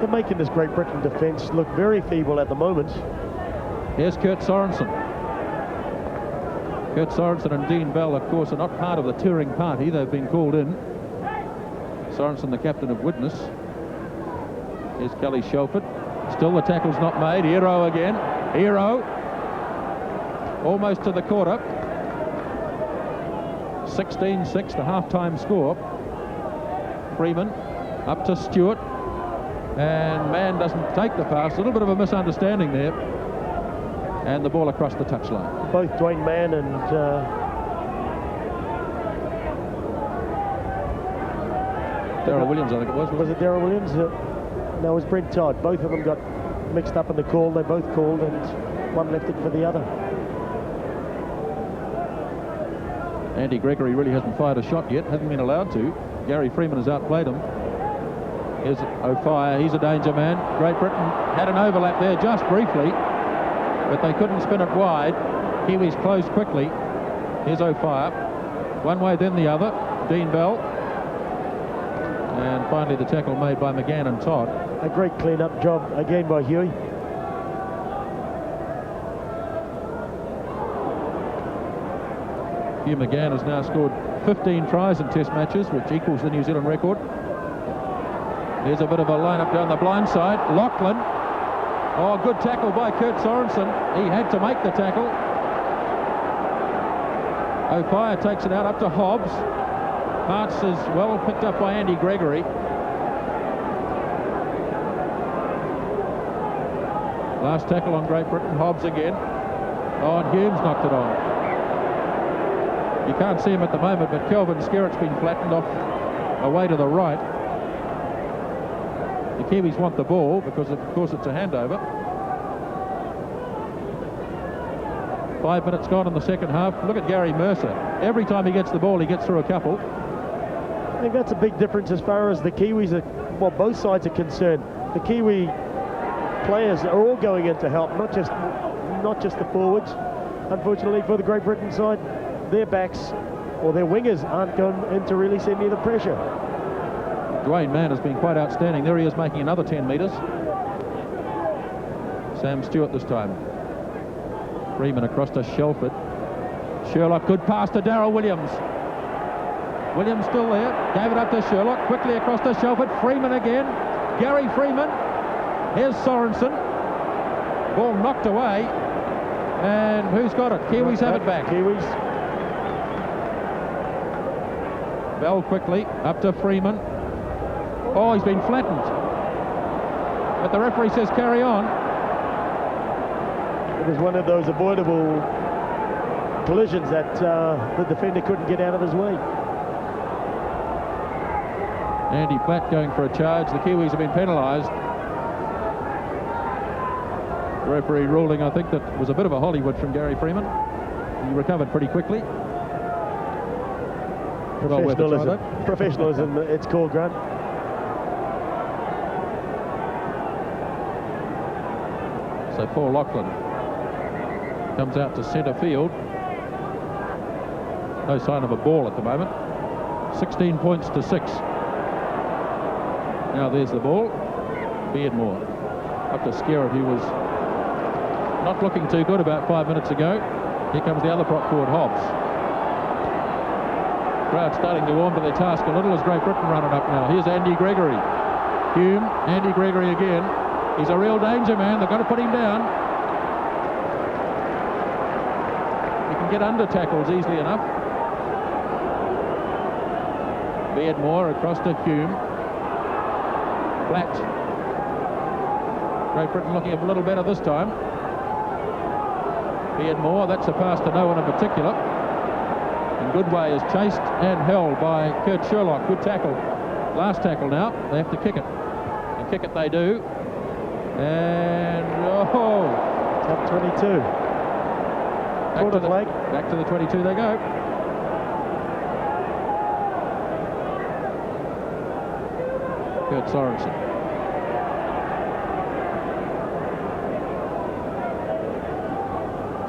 They're making this Great Britain defence look very feeble at the moment. Here's Kurt Sorensen. Kurt Sorensen and Dean Bell, of course, are not part of the touring party. They've been called in. Sorensen, the captain of Widnes. Here's Kelly Shelford. Still the tackle's not made. Ero again. Ero. Almost to the quarter. 16-6, the half-time score. Freeman up to Stewart. And Mann doesn't take the pass. A little bit of a misunderstanding there. And the ball across the touchline. Both Dwayne Mann and Darryl Williams, I think it was. Was it Darryl Williams? No, it was Brent Todd. Both of them got mixed up in the call. They both called, and one left it for the other. Andy Gregory really hasn't fired a shot yet, hasn't been allowed to. Gary Freeman has outplayed him. Here's O'Fire, he's a danger man. Great Britain had an overlap there just briefly, but they couldn't spin it wide. Kiwis closed quickly. Here's O'Fire. One way, then the other. Dean Bell. And finally the tackle made by McGann and Todd. A great clean-up job again by Huey. Hugh McGann has now scored 15 tries in Test matches, which equals the New Zealand record. There's a bit of a line-up down the blind side. Lachlan. Oh, good tackle by Kurt Sorensen. He had to make the tackle. O'Fire takes it out up to Hobbs. Parts is well picked up by Andy Gregory. Last tackle on Great Britain. Hobbs again. Oh, and Humes knocked it on. You can't see him at the moment, but Kelvin Skerritt's been flattened off away to the right. The Kiwis want the ball because, of course, it's a handover. 5 minutes gone in the second half. Look at Gary Mercer. Every time he gets the ball, he gets through a couple. I think that's a big difference as far as the Kiwis are, well, both sides are concerned. The Kiwi players are all going in to help, not just the forwards. Unfortunately for the Great Britain side, their backs or their wingers aren't going in to really send any of the pressure. Dwayne Mann has been quite outstanding. There he is making another 10 metres. Sam Stewart this time. Freeman across to Shelford. Sherlock, good pass to Darryl Williams. Williams still there. Gave it up to Sherlock. Quickly across to Shelford. Freeman again. Gary Freeman. Here's Sorensen. Ball knocked away. And who's got it? Kiwis have it back. Kiwis. Bell quickly up to Freeman. Oh, he's been flattened. But the referee says carry on. It was one of those avoidable collisions that the defender couldn't get out of his way. Andy Platt going for a charge. The Kiwis have been penalised. The referee ruling, I think, that was a bit of a Hollywood from Gary Freeman. He recovered pretty quickly. Professionalism, it's called, Grant. So Paul Lachlan comes out to centre field. No sign of a ball at the moment. 16 points to 6. Now there's the ball. Beardmore up to Skerritt, who was not looking too good about 5 minutes ago. Here comes the other prop forward, Hobbs. Crowd starting to warm to their task a little as Great Britain run it up now. Here's Andy Gregory. Hume, Andy Gregory again. He's a real danger man. They've got to put him down. He can get under tackles easily enough. Beardmore across to Hume. Flat. Great Britain looking a little better this time. Beardmore, that's a pass to no one in particular. And Goodway is chased and held by Kurt Sherlock. Good tackle. Last tackle now. They have to kick it. And kick it they do. And, oh! Top 22. Back to the 22 they go. Kurt Sorensen.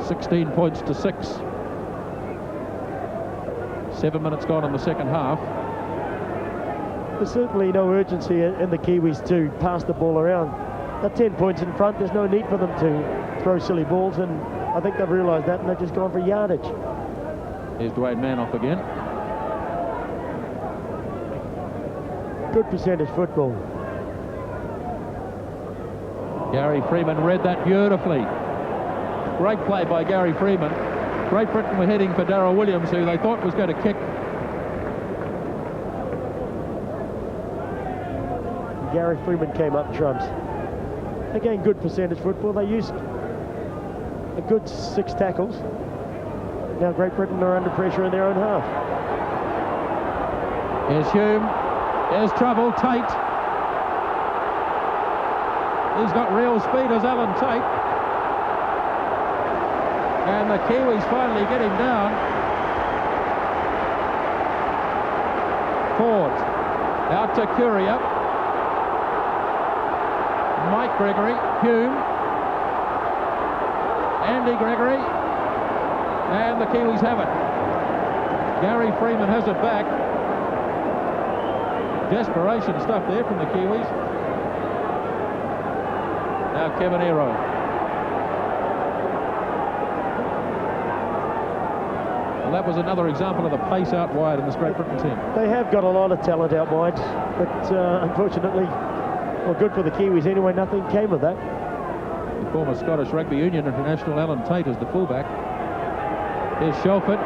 $16 points to 6. 7 minutes gone in the second half. There's certainly no urgency in the Kiwis to pass the ball around. At 10 points in front, there's no need for them to throw silly balls, and I think they've realised that, and they've just gone for yardage. Here's Dwayne Mann off again. Good percentage football. Gary Freeman read that beautifully. Great play by Gary Freeman. Great Britain were heading for Darryl Williams, who they thought was going to kick. Gary Freeman came up trumps. Again, good percentage football. They used a good 6 tackles. Now Great Britain are under pressure in their own half. Here's Hume. There's trouble. Tate. He's got real speed as Alan Tate. And the Kiwis finally get him down. Ford out to Courier. Mike Gregory, Hume, Andy Gregory, and the Kiwis have it. Gary Freeman has it back. Desperation stuff there from the Kiwis. Now Kevin Aero. Well, that was another example of the pace out wide in this Great Britain team. They have got a lot of talent out wide, but unfortunately, well, good for the Kiwis anyway, nothing came of that. The former Scottish Rugby Union international Alan Tate is the fullback. Here's Shelford.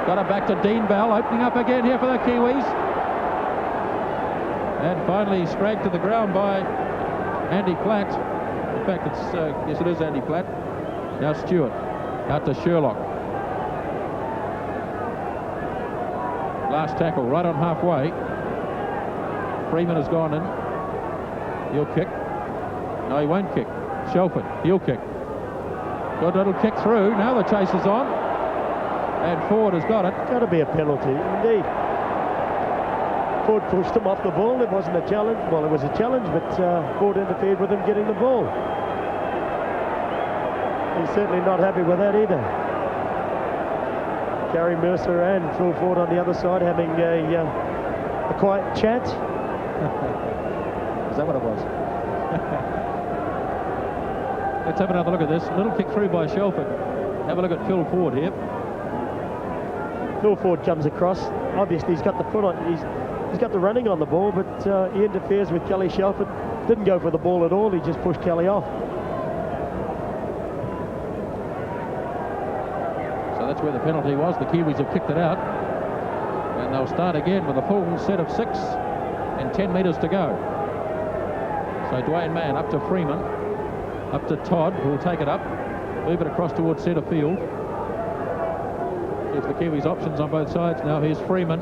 Got it back to Dean Bell, opening up again here for the Kiwis. And finally dragged to the ground by Andy Platt. In fact, yes, it is Andy Platt. Now Stewart, out to Sherlock. Last tackle, right on halfway. Freeman has gone in. He'll kick. No, he won't kick. Shelford, he'll kick. Good little kick through. Now the chase is on. And Ford has got it. Got to be a penalty, indeed. Ford pushed him off the ball. It wasn't a challenge. Well, it was a challenge, but Ford interfered with him getting the ball. He's certainly not happy with that either. Gary Mercer and Phil Ford on the other side having a quiet chat. Is that what it was? Let's have another look at this. Little kick through by Shelford. Have a look at Phil Ford here. Phil Ford comes across. Obviously, he's got the foot on. He's got the running on the ball, but he interferes with Kelly Shelford. Didn't go for the ball at all. He just pushed Kelly off. So that's where the penalty was. The Kiwis have kicked it out. And they'll start again with a full set of 6 and 10 metres to go. So Dwayne Mann up to Freeman. Up to Todd, who will take it up. Move it across towards centre field. There's the Kiwis' options on both sides. Now here's Freeman.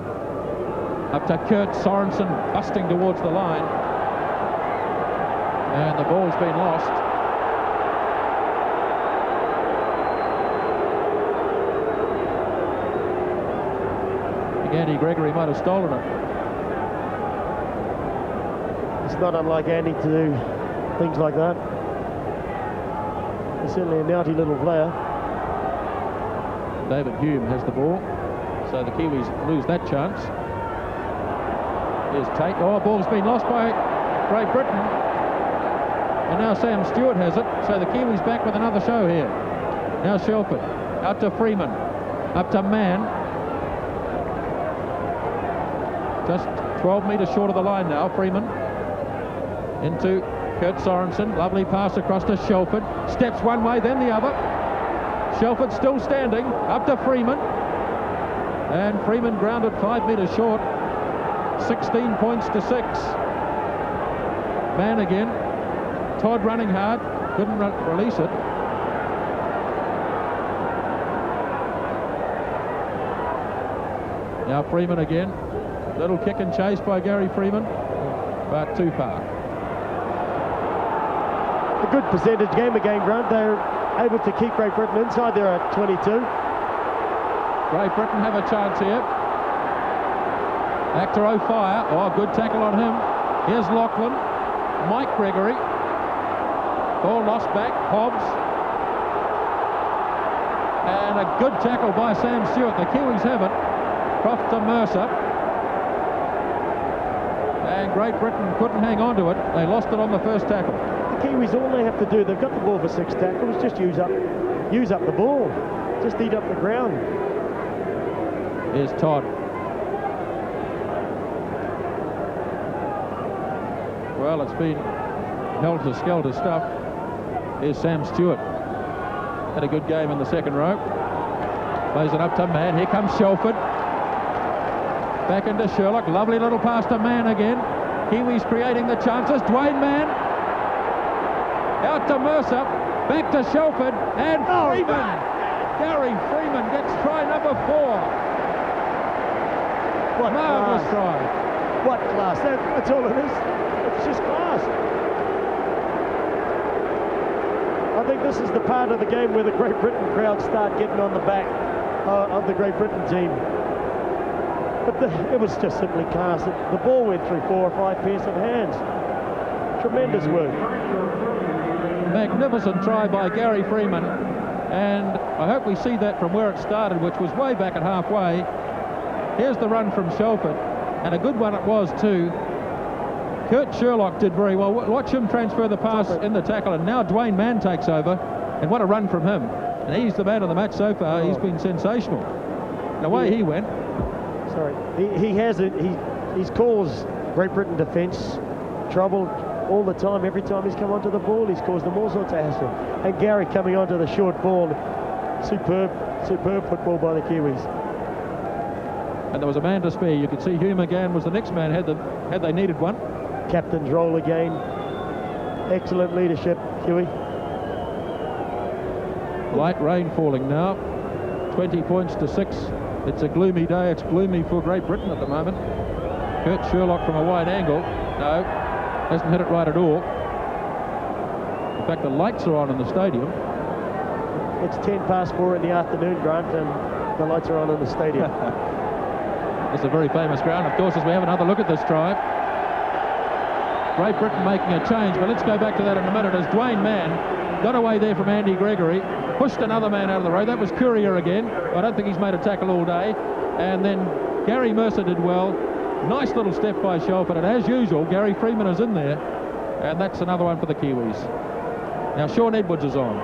Up to Kurt Sorensen, busting towards the line. And the ball's been lost. I think Andy Gregory might have stolen it. It's not unlike Andy to do things like that. He's certainly a naughty little player. David Hume has the ball. So the Kiwis lose that chance. Here's Tate. Oh, ball's been lost by Great Britain. And now Sam Stewart has it. So the Kiwis back with another show here. Now Shelford. Out to Freeman. Up to Mann. Just 12 metres short of the line now, Freeman. Into Kurt Sorensen. Lovely pass across to Shelford. Steps one way, then the other. Shelford still standing. Up to Freeman. And Freeman grounded 5 metres short. 16 points to 6. Mann again. Todd running hard. Couldn't release it. Now Freeman again. Little kick and chase by Gary Freeman. But too far. A good percentage game again, Grant. They're able to keep Great Britain inside there at 22. Great Britain have a chance here. Actor O'Fire. Oh, good tackle on him. Here's Lachlan. Mike Gregory. Ball lost back. Hobbs. And a good tackle by Sam Stewart. The Kiwis have it. Croft to Mercer. And Great Britain couldn't hang on to it. They lost it on the first tackle. The Kiwis, all they have to do, they've got the ball for 6 tackles, just use up the ball. Just eat up the ground. Here's Todd. Well, it's been helter-skelter stuff. Here's Sam Stewart. Had a good game in the second row. Plays it up to Mann. Here comes Shelford. Back into Sherlock. Lovely little pass to Mann again. Kiwis creating the chances. Dwayne Mann. Out to Mercer. Back to Shelford. And Freeman. Gary Freeman gets try number 4. What marvellous class. try. What class. That's all it is. It's just class. think this is the part of the game where the Great Britain crowd start getting on the back of the Great Britain team. But it was just simply cast. The ball went through 4 or 5 pairs of hands. Tremendous work. Magnificent try by Gary Freeman, and I hope we see that from where it started, which was way back at halfway. Here's the run from Shelford, and a good one it was too. Kurt Sherlock did very well. Watch him transfer the pass in the tackle, and now Dwayne Mann takes over, and what a run from him. And he's the man of the match so far. He's been sensational. And away he went. Sorry, he's caused Great Britain defence trouble all the time. Every time he's come onto the ball, he's caused them all sorts of hassle. And Gary coming onto the short ball, superb football by the Kiwis. And there was a man to spare. You could see Hugh McGann was the next man had they needed one. Captain's role again. Excellent leadership, Huey. Light rain falling now. 20 points to 6. It's a gloomy day. It's gloomy for Great Britain at the moment. Kurt Sherlock from a wide angle. No, hasn't hit it right at all. In fact, the lights are on in the stadium. It's 4:10 in the afternoon, Grant, and the lights are on in the stadium. It's a very famous ground, of course, as we have another look at this try. Great Britain making a change, but let's go back to that in a minute as Dwayne Mann got away there from Andy Gregory, pushed another man out of the road. That was Courier again. I don't think he's made a tackle all day. And then Gary Mercer did well. Nice little step by Shelford, and as usual, Gary Freeman is in there, and that's another one for the Kiwis. Now Sean Edwards is on.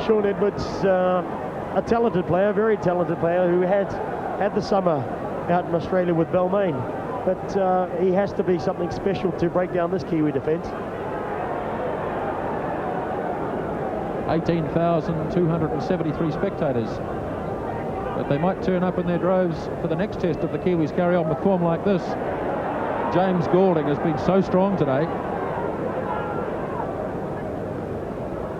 Sean Edwards, a talented player, very talented player, who had the summer out in Australia with Balmain, but he has to be something special to break down this Kiwi defence. 18,273 spectators. But they might turn up in their droves for the next test if the Kiwis carry on with form like this. James Goulding has been so strong today.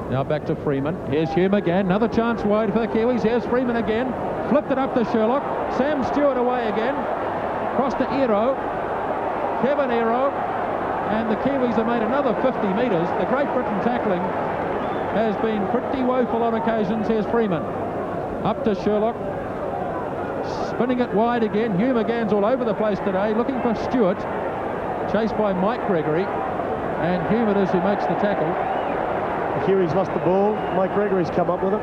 Now back to Freeman. Here's Hugh McGann. Another chance wide for the Kiwis. Here's Freeman again. Flipped it up to Sherlock. Sam Stewart away again. Cross to Ero. Kevin Ero. And the Kiwis have made another 50 metres. The Great Britain tackling has been pretty woeful on occasions. Here's Freeman. Up to Sherlock. Spinning it wide again. Hugh McGann's all over the place today, looking for Stewart. Chased by Mike Gregory. And Hugh it is who makes the tackle. The Kiwis lost the ball. Mike Gregory's come up with it.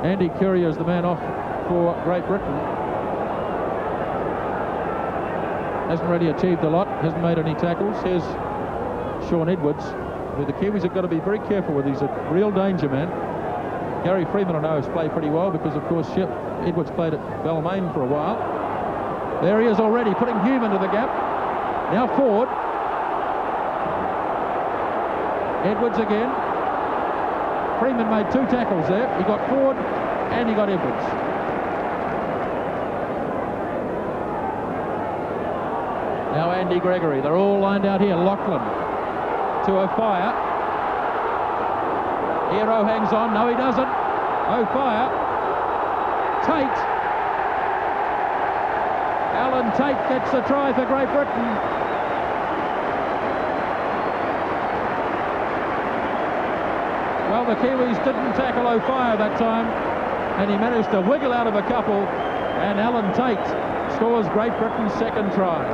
Andy Courier is the man off for Great Britain. Hasn't really achieved a lot. Hasn't made any tackles. Here's Sean Edwards, who the Kiwis have got to be very careful with. He's a real danger man. Gary Freeman, I know, has played pretty well because, of course, Edwards played at Balmain for a while. There he is already, putting Hume into the gap. Now forward. Edwards again. Freeman made 2 tackles there. He got forward and he got Edwards. Now Andy Gregory. They're all lined out here. Lachlan to O'Fire. Hero hangs on. No, he doesn't. O'Fire. Tate. Alan Tate gets the try for Great Britain. Well, the Kiwis didn't tackle O'Fire that time, and he managed to wiggle out of a couple, and Alan Tate scores Great Britain's second try.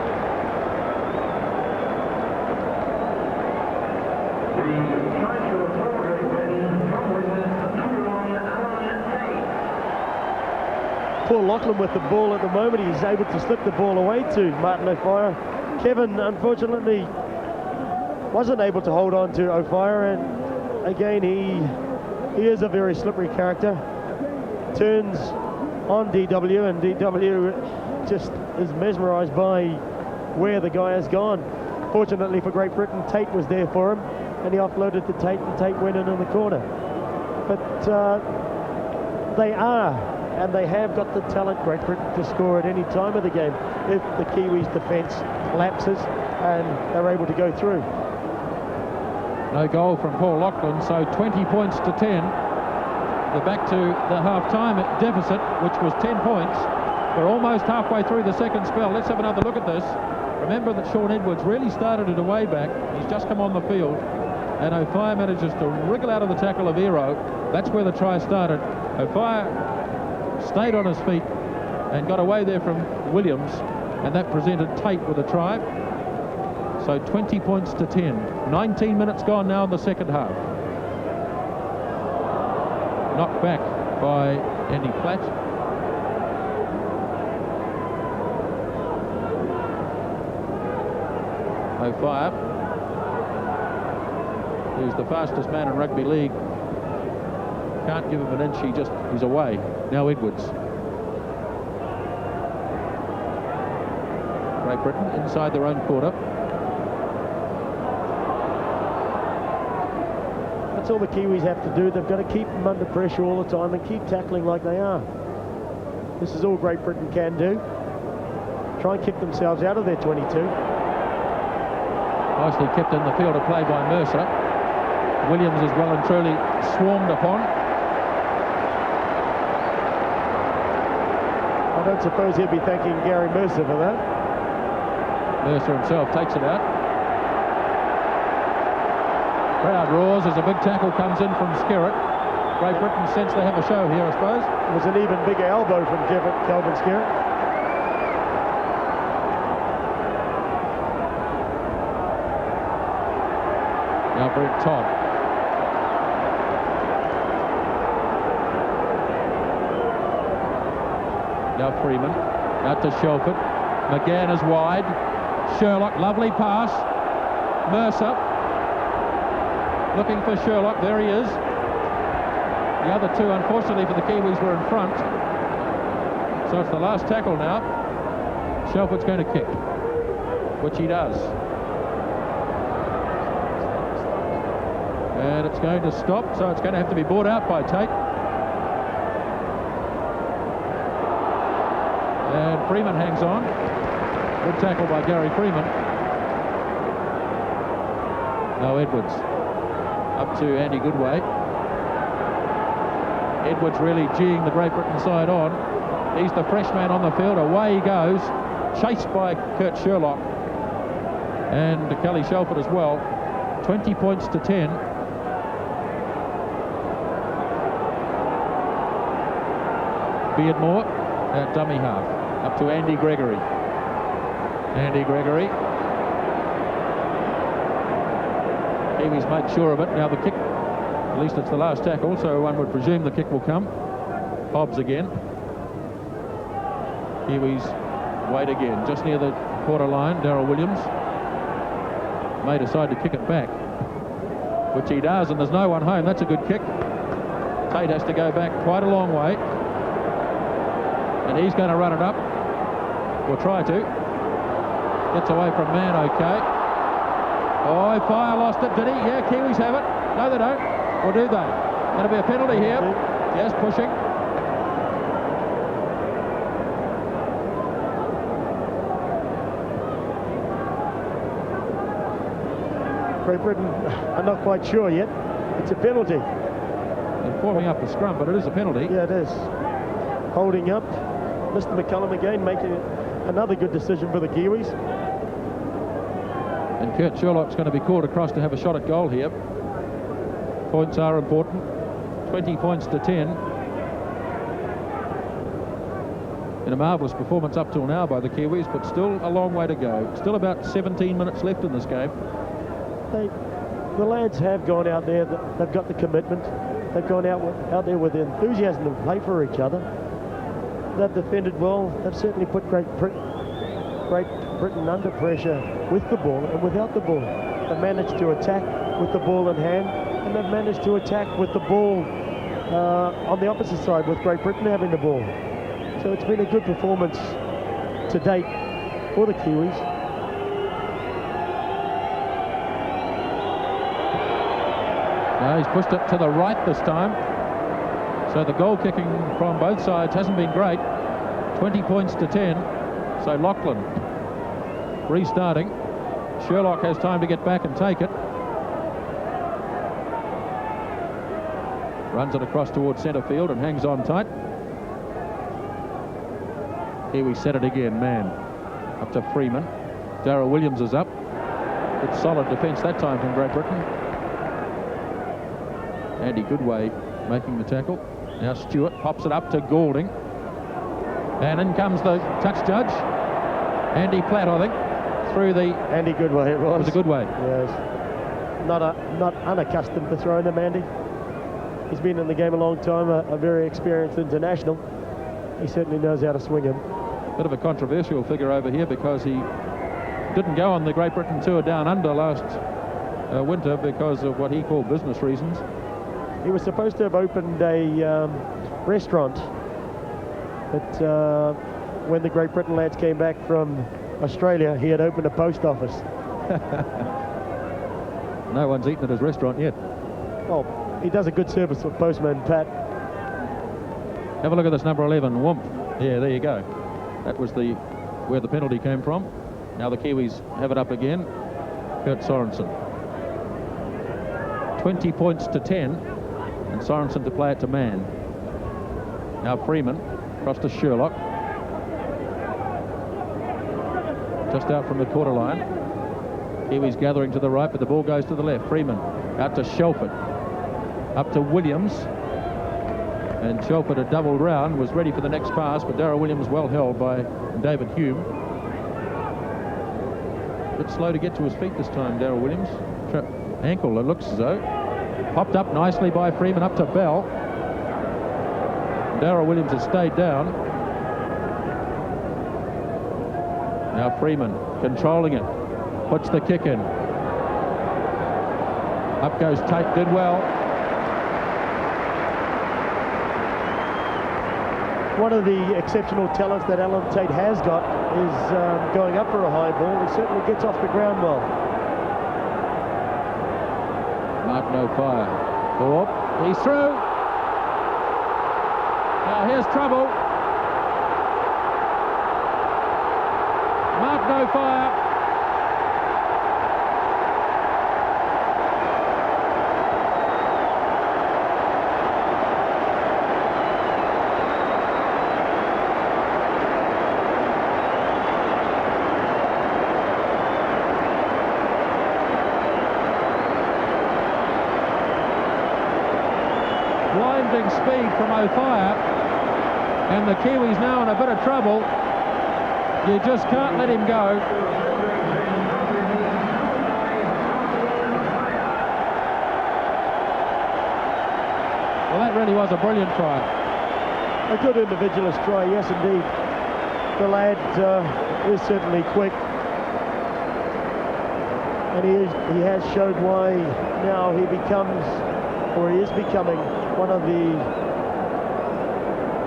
Paul Lachlan with the ball at the moment. He's able to slip the ball away to Martin O'Fire. Kevin, unfortunately, wasn't able to hold on to O'Fire, and again, he is a very slippery character. Turns on DW, and DW just is mesmerised by where the guy has gone. Fortunately for Great Britain, Tate was there for him, and he offloaded to Tate, and Tate went in the corner. But they are, and they have got the talent, Great Britain, to score at any time of the game if the Kiwis' defence lapses and they're able to go through. No goal from Paul Lachlan, so 20 points to 10. We're back to the half-time deficit, which was 10 points. We're almost halfway through the second spell. Let's have another look at this. Remember that Sean Edwards really started it away back. He's just come on the field. and O'Fire manages to wriggle out of the tackle of Ero. That's where the try started. O'Fire stayed on his feet and got away there from Williams, and that presented Tate with a try. So 20 points to 10. 19 minutes gone now in the second half. Knocked back by Andy Platt. O'Fire, who's the fastest man in rugby league, can't give him an inch, he's away. Now Edwards. Great Britain inside their own quarter. That's all the Kiwis have to do. They've got to keep them under pressure all the time and keep tackling like they are. This is all Great Britain can do. Try and kick themselves out of their 22. Nicely kept in the field of play by Mercer. Williams is well and truly swarmed upon. I don't suppose he'll be thanking Gary Mercer for that. Mercer himself takes it out. Crowd roars as a big tackle comes in from Skerritt. Great Britain sense they have a show here, I suppose. It was an even bigger elbow from Kelvin Skerritt. Now Brent Todd. Now Freeman. Out to Shelford. McGann is wide. Sherlock, lovely pass. Mercer. Looking for Sherlock. There he is. The other two, unfortunately for the Kiwis, were in front. So it's the last tackle now. Shelford's going to kick, which he does. And it's going to stop, so it's going to have to be brought out by Tate. And Freeman hangs on. Good tackle by Gary Freeman. Now Edwards. Up to Andy Goodway. Edwards really geeing the Great Britain side on. He's the fresh man on the field. Away he goes. Chased by Kurt Sherlock. And Kelly Shelford as well. 20 points to 10. Beardmore at dummy half. Up to Andy Gregory. Andy Gregory. Kiwis make sure of it. Now the kick, at least it's the last tackle, so one would presume the kick will come. Hobbs again. Kiwis wait again. Just near the quarter line, Darryl Williams may decide to kick it back, which he does, and there's no one home. That's a good kick. Tate has to go back quite a long way. And he's going to run it up, or try to. Gets away from man, okay. Oh, Fire lost it, did he? Yeah, Kiwis have it. No, they don't. Or do they? Going to be a penalty here. Yes, pushing. Great Britain are not quite sure yet. It's a penalty. They're forming up the scrum, but it is a penalty. Yeah, it is. Holding up. Mr. McCullum again making another good decision for the Kiwis. And Kurt Sherlock's going to be called across to have a shot at goal here. Points are important. 20 points to 10. In a marvellous performance up till now by the Kiwis, but still a long way to go. Still about 17 minutes left in this game. The lads have gone out there. They've got the commitment. They've gone out there with enthusiasm and play for each other. They've defended well. They've certainly put Great Britain under pressure with the ball and without the ball. They've managed to attack with the ball in hand, and they've managed to attack with the ball on the opposite side, with Great Britain having the ball. So it's been a good performance to date for the Kiwis. Now he's pushed it to the right this time. So the goal kicking from both sides hasn't been great. 20 points to 10. So Lachlan restarting. Sherlock has time to get back and take it. Runs it across towards centre field and hangs on tight. Here we set it again, man. Up to Freeman. Darryl Williams is up. It's solid defence that time from Great Britain. Andy Goodway making the tackle. Now Stewart pops it up to Goulding. And in comes the touch judge. Andy Platt, I think, through the... Andy Goodway it was. It was a Goodway. Yes. Not unaccustomed to throwing them, Andy. He's been in the game a long time, a very experienced international. He certainly knows how to swing him. Bit of a controversial figure over here because he didn't go on the Great Britain tour down under last winter because of what he called business reasons. He was supposed to have opened a restaurant, but when the Great Britain lads came back from Australia, he had opened a post office. No one's eaten at his restaurant yet. Well, he does a good service for postman Pat. Have a look at this number 11, Wump. Yeah, there you go. That was where the penalty came from. Now the Kiwis have it up again. Kurt Sorensen. 20 points to 10, and Sorensen to play it to man. Now Freeman, across to Sherlock. Just out from the quarter line. Kiwis gathering to the right, but the ball goes to the left. Freeman out to Shelford. Up to Williams. And Shelford had doubled round, was ready for the next pass, but Darryl Williams well held by David Hume. A bit slow to get to his feet this time, Darryl Williams. Ankle, it looks as though. Popped up nicely by Freeman, up to Bell. Darryl Williams has stayed down. Now Freeman controlling it. Puts the kick in. Up goes Tate, did well. One of the exceptional talents that Alan Tate has got is going up for a high ball. He certainly gets off the ground well. Martin O'Fire. Oh, he's through. Now here's trouble. Martin O'Fire. Blinding speed from O'Fire, and the Kiwis now in a bit of trouble. You just can't let him go. Well, that really was a brilliant try. A good individualist try, yes indeed. The lad is certainly quick, and he has showed why now he becomes, or he is becoming, one of the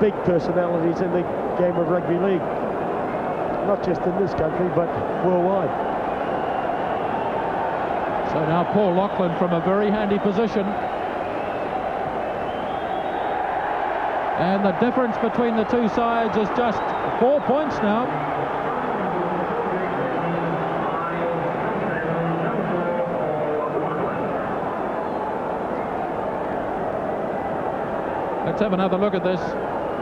big personalities in the game of rugby league. Not just in this country, but worldwide. So now Paul Lachlan from a very handy position. And the difference between the two sides is just 4 points now. Let's have another look at this.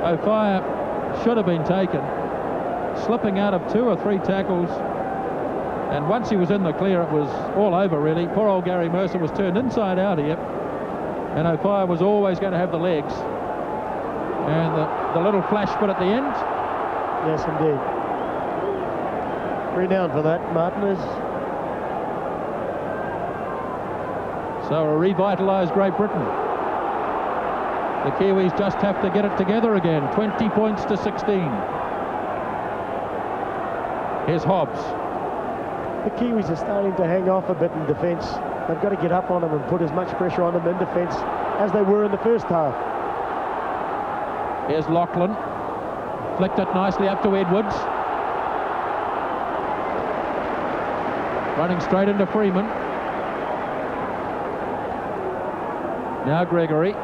O'Fire should have been taken. Slipping out of 2 or 3 tackles. And once he was in the clear, it was all over, really. Poor old Gary Mercer was turned inside out here. And O'Fire was always going to have the legs. And the little flash put at the end. Yes, indeed. Renowned for that, Martin is. So a revitalised Great Britain. The Kiwis just have to get it together again. 20 points to 16. Here's Hobbs. The Kiwis are starting to hang off a bit in defence. They've got to get up on them and put as much pressure on them in defence as they were in the first half. Here's Lachlan. Flicked it nicely up to Edwards. Running straight into Freeman. Now Gregory.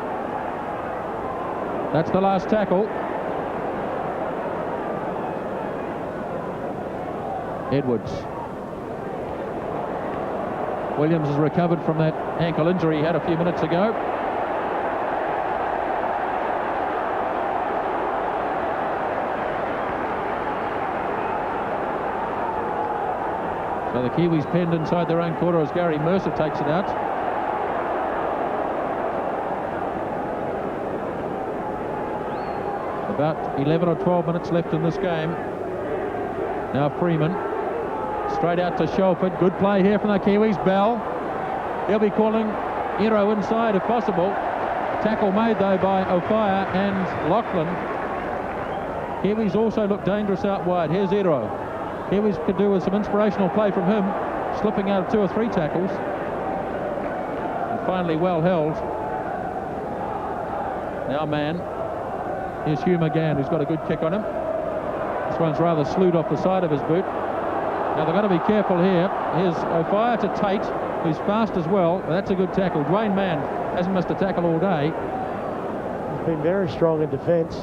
That's the last tackle. Edwards. Williams has recovered from that ankle injury he had a few minutes ago. So the Kiwis penned inside their own quarter as Gary Mercer takes it out. About 11 or 12 minutes left in this game. Now Freeman, straight out to Shelford. Good play here from the Kiwis. Bell, he'll be calling Ero inside if possible. Tackle made though by O'Fire and Lachlan. Kiwis also look dangerous out wide. Here's Ero. Kiwis could do with some inspirational play from him, slipping out of 2 or 3 tackles. And finally well held. Now man. Here's Hugh McGann, who's got a good kick on him. This one's rather slewed off the side of his boot. Now they've got to be careful here. Here's O'Fire to Tate, who's fast as well. That's a good tackle. Dwayne Mann hasn't missed a tackle all day. He's been very strong in defence.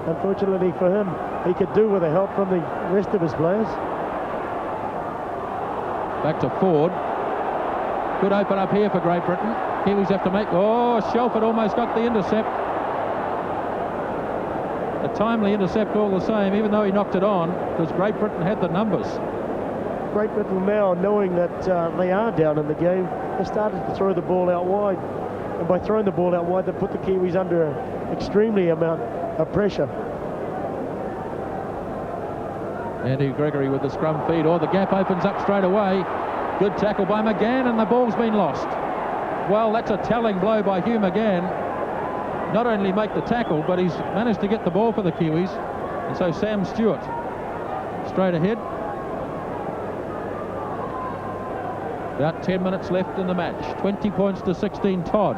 Unfortunately for him, he could do with the help from the rest of his players. Back to Ford. Good open up here for Great Britain. Kiwis have to make... Oh, Shelford almost got the intercept. A timely intercept all the same, even though he knocked it on, because Great Britain had the numbers. Great Britain now, knowing that they are down in the game, they started to throw the ball out wide. And by throwing the ball out wide, they put the Kiwis under an extremely amount of pressure. Andy Gregory with the scrum feed. Oh, the gap opens up straight away. Good tackle by McGann, and the ball's been lost. Well, that's a telling blow by Hugh McGann. Not only make the tackle, but he's managed to get the ball for the Kiwis. And so Sam Stewart straight ahead. About 10 minutes left in the match. 20 points to 16 Todd.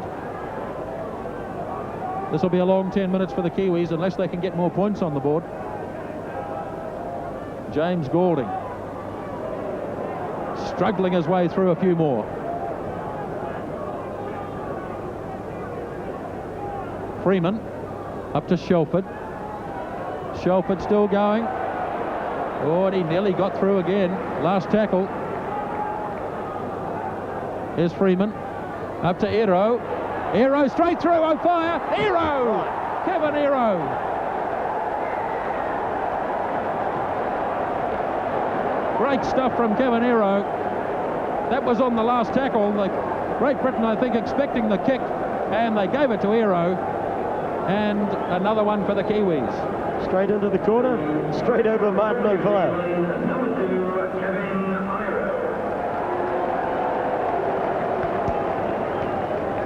This will be a long 10 minutes for the Kiwis unless they can get more points on the board. James Goulding struggling his way through a few more. Freeman up to Shelford. Shelford still going. Oh, and he nearly got through again. Last tackle. Here's Freeman up to Ero. Ero straight through. O'Fire. Ero! Kevin Ero. Great stuff from Kevin Ero. That was on the last tackle. The Great Britain, I think, expecting the kick, and they gave it to Ero. And another one for the Kiwis. Straight into the corner, straight over Martin O'Fire.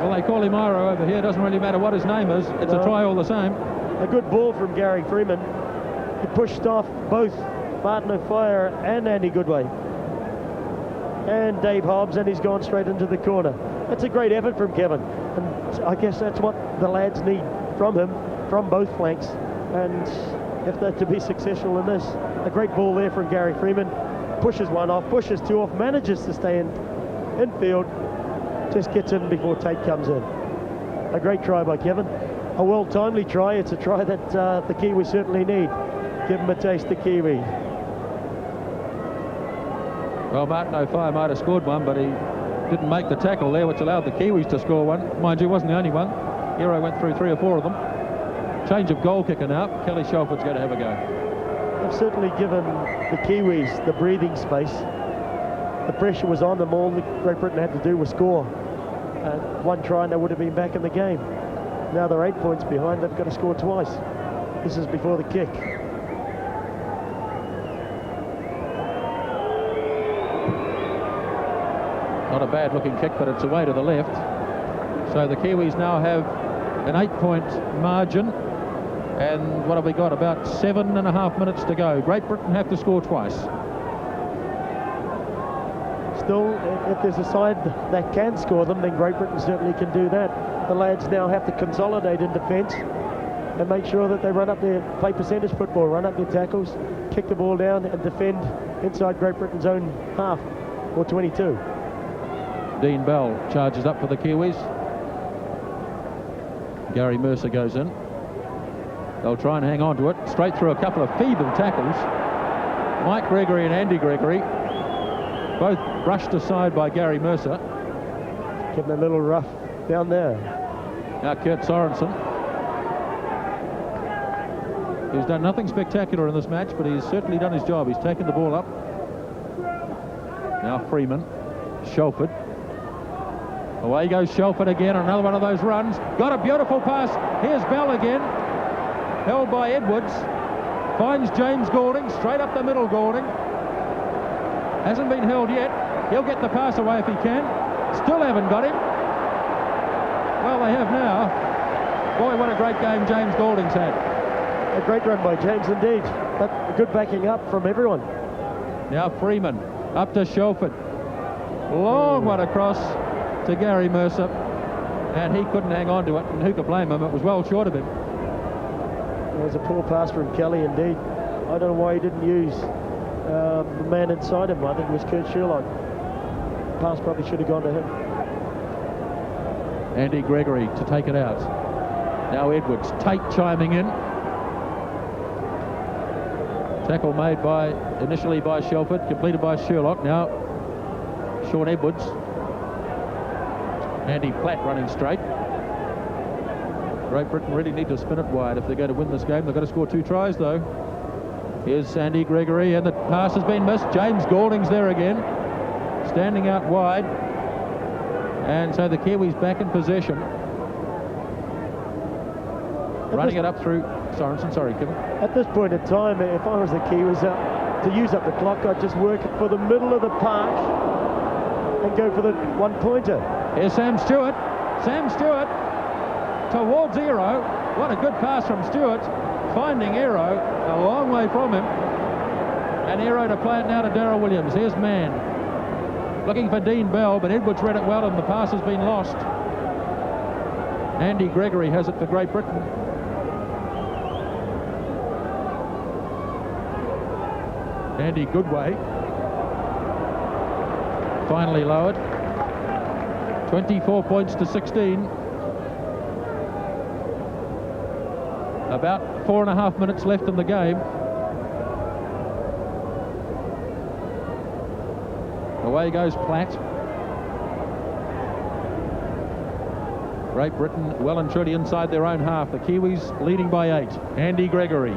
Well, they call him Iro over here. Doesn't really matter what his name is. It's a try all the same. A good ball from Gary Freeman. He pushed off both Martin O'Fire and Andy Goodway. And Dave Hobbs, and he's gone straight into the corner. That's a great effort from Kevin. And I guess that's what the lads need from him, from both flanks. And if they're to be successful in this, a great ball there from Gary Freeman. Pushes one off, pushes 2 off, manages to stay in field. Just gets in before Tate comes in. A great try by Kevin. A well-timely try. It's a try that the Kiwis certainly need. Give them a taste, the Kiwi. Well, Martin O'Fire might have scored one, but he didn't make the tackle there, which allowed the Kiwis to score one. Mind you, wasn't the only one. Ero went through 3 or 4 of them. Change of goal kicker now. Kelly Shelford's going to have a go. They've certainly given the Kiwis the breathing space. The pressure was on them. All the Great Britain had to do was score. One try and they would have been back in the game. Now they're 8 points behind. They've got to score twice. This is before the kick. Not a bad looking kick, but it's away to the left. So the Kiwis now have an 8-point margin. And what have we got? About 7.5 minutes to go. Great Britain have to score twice. Still, if there's a side that can score them, then Great Britain certainly can do that. The lads now have to consolidate in defence and make sure that they run up their play percentage football, run up their tackles, kick the ball down and defend inside Great Britain's own half or 22. Dean Bell charges up for the Kiwis. Gary Mercer goes in. They'll try and hang on to it. Straight through a couple of feeble tackles. Mike Gregory and Andy Gregory, both brushed aside by Gary Mercer. Getting a little rough down there. Now Kurt Sorensen, who's done nothing spectacular in this match, but he's certainly done his job. He's taken the ball up. Now Freeman, Shelford. Away goes Shelford again, another one of those runs. Got a beautiful pass. Here's Bell again. held by Edwards. Finds James Goulding, straight up the middle. Goulding hasn't been held yet. He'll get the pass away if he can. Still haven't got him. Well, they have now. Boy, what a great game James Goulding's had. A great run by James indeed, but good backing up from everyone. Now Freeman up to Shelford. Long one across to Gary Mercer, and he couldn't hang on to it, and who could blame him? It was well short of him. It was a poor pass from Kelly indeed. I don't know why he didn't use the man inside him. I think it was Kurt Sherlock. The pass probably should have gone to him. Andy Gregory to take it out. Now Edwards. Tate chiming in. Tackle made initially by Shelford, completed by Sherlock. Now Sean Edwards. Andy Platt running straight. Great Britain really need to spin it wide if they're going to win this game. They've got to score 2 tries though. Here's Andy Gregory, and the pass has been missed. James Goulding's there again, standing out wide. And so the Kiwis back in possession. Running it up through Sorensen. Sorry, Kevin. At this point in time, if I was the Kiwis to use up the clock, I'd just work it for the middle of the park and go for the 1-pointer. Here's Sam Stewart. Sam Stewart towards Aero. What a good pass from Stewart. Finding Aero a long way from him. And Aero to play it now to Darryl Williams. Here's Mann. Looking for Dean Bell, but Edwards read it well and the pass has been lost. Andy Gregory has it for Great Britain. Andy Goodway. Finally lowered. 24 points to 16. About 4.5 minutes left in the game. Away goes Platt. Great Britain well and truly inside their own half. The Kiwis leading by 8. Andy Gregory.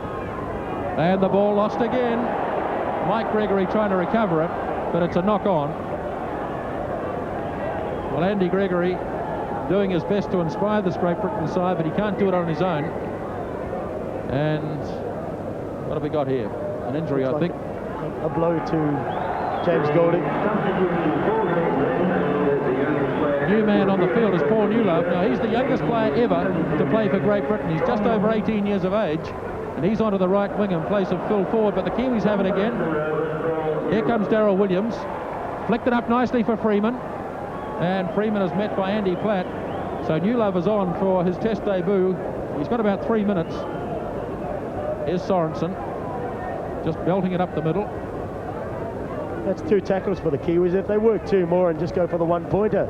And the ball lost again. Mike Gregory trying to recover it, but it's a knock on. Well, Andy Gregory doing his best to inspire this Great Britain side, but he can't do it on his own. And what have we got here? An injury, I think. A blow to James Goulding. New man on the field is Paul Newlove. Now, he's the youngest player ever to play for Great Britain. He's just over 18 years of age, and he's onto the right wing in place of Phil Ford, but the Kiwis have it again. Here comes Darryl Williams. Flicked it up nicely for Freeman, and Freeman is met by Andy Platt. So Newlove is on for his test debut. He's got about 3 minutes. Here's Sorensen, just belting it up the middle. That's 2 tackles for the Kiwis. If they work 2 more and just go for the 1-pointer,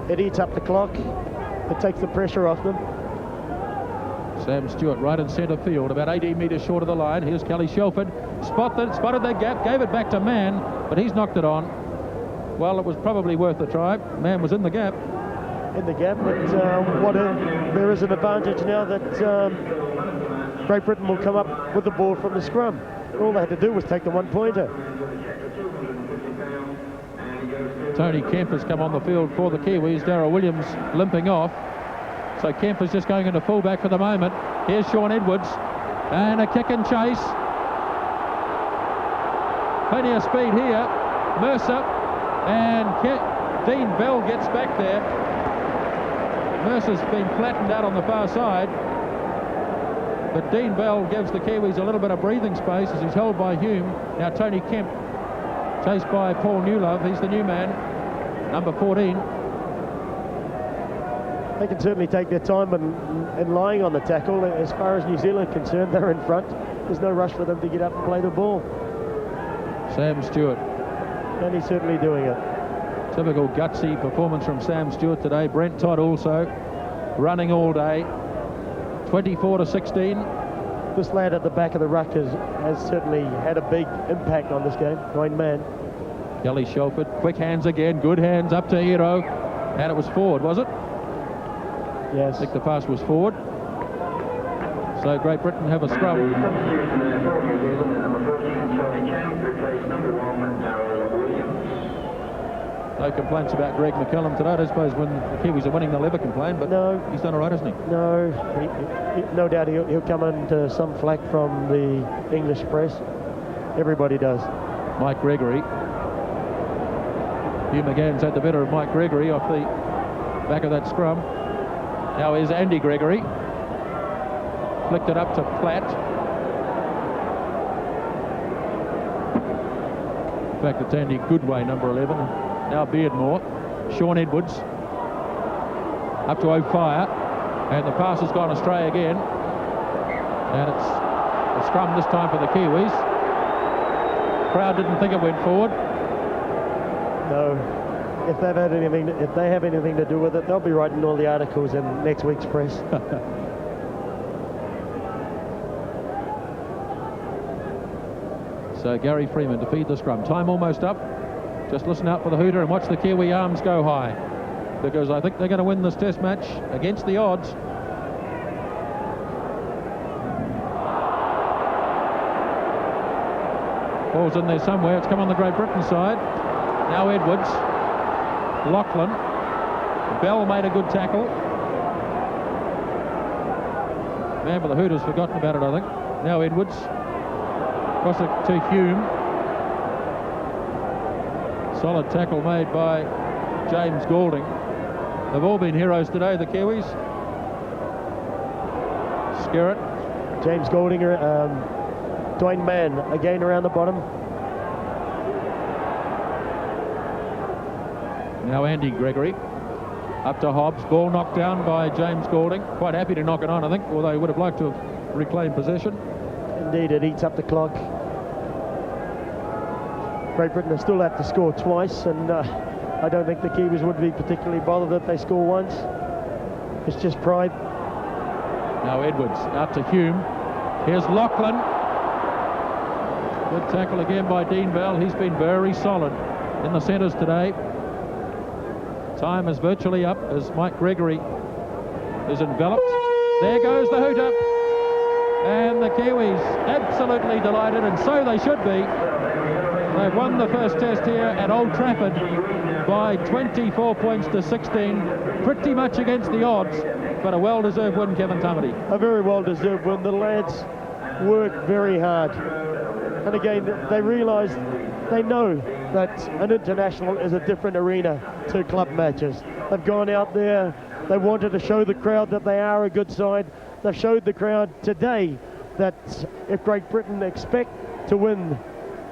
it eats up the clock. It takes the pressure off them. Sam Stewart right in centre field, about 18 metres short of the line. Here's Kelly Shelford. Spotted that gap, gave it back to Mann, but he's knocked it on. Well, it was probably worth a try. Mann was in the gap. In the gap, but there is an advantage now that Great Britain will come up with the ball from the scrum. All they had to do was take the 1-pointer. Tony Kemp has come on the field for the Kiwis. Darryl Williams limping off. So Kemp is just going into fullback for the moment. Here's Sean Edwards. And a kick and chase. Plenty of speed here. Mercer. And Dean Bell gets back there. Mercer's been flattened out on the far side. But Dean Bell gives the Kiwis a little bit of breathing space as he's held by Hume. Now Tony Kemp, chased by Paul Newlove. He's the new man, number 14. They can certainly take their time in lying on the tackle. As far as New Zealand are concerned, they're in front. There's no rush for them to get up and play the ball. Sam Stewart. And he's certainly doing it. Typical gutsy performance from Sam Stewart today. Brent Todd also running all day. 24 to 16. This lad at the back of the ruck has certainly had a big impact on this game. Wayne Mann. Kelly Shelford, quick hands again, good hands up to Aero. And it was forward, was it? Yes. I think the pass was forward. So Great Britain have a scrum. No complaints about Greg McCallum today. I don't suppose when the Kiwis are winning they'll ever complain, but no, he's done all right, hasn't he? No, no doubt he'll come into some flack from the English press. Everybody does. Mike Gregory. Hugh McGann's had the better of Mike Gregory off the back of that scrum. Now here's Andy Gregory. Flicked it up to Platt. In fact, it's Andy Goodway, number 11. Now Beardmore. Sean Edwards. Up to O'Fire. And the pass has gone astray again. And it's a scrum this time for the Kiwis. Crowd didn't think it went forward. No. If they have anything to do with it, they'll be writing all the articles in next week's press. So Gary Freeman to feed the scrum. Time almost up. Just listen out for the hooter and watch the Kiwi arms go high, because I think they're going to win this test match against the odds. Ball's in there somewhere. It's come on the Great Britain side. Now Edwards. Lachlan. Bell made a good tackle. Man with the hooter's forgotten about it, I think. Now Edwards. Across it to Hume. Solid tackle made by James Goulding. They've all been heroes today, the Kiwis. Skerritt. James Goulding, Dwayne Mann again around the bottom. Now Andy Gregory. Up to Hobbs. Ball knocked down by James Goulding. Quite happy to knock it on, I think, although he would have liked to have reclaimed possession. Indeed, it eats up the clock. Great Britain will still have to score twice, and I don't think the Kiwis would be particularly bothered if they score once. It's just pride. Now Edwards out to Hume. Here's Lachlan. Good tackle again by Dean Bell. He's been very solid in the centres today. Time is virtually up as Mike Gregory is enveloped. There goes the hooter. And the Kiwis absolutely delighted, and so they should be. They've won the first test here at Old Trafford by 24 points to 16. Pretty much against the odds, but a well-deserved win, Kevin Tamati. A very well-deserved win. The lads worked very hard. And again, they realise, they know that an international is a different arena to club matches. They've gone out there, they wanted to show the crowd that they are a good side. They've showed the crowd today that if Great Britain expect to win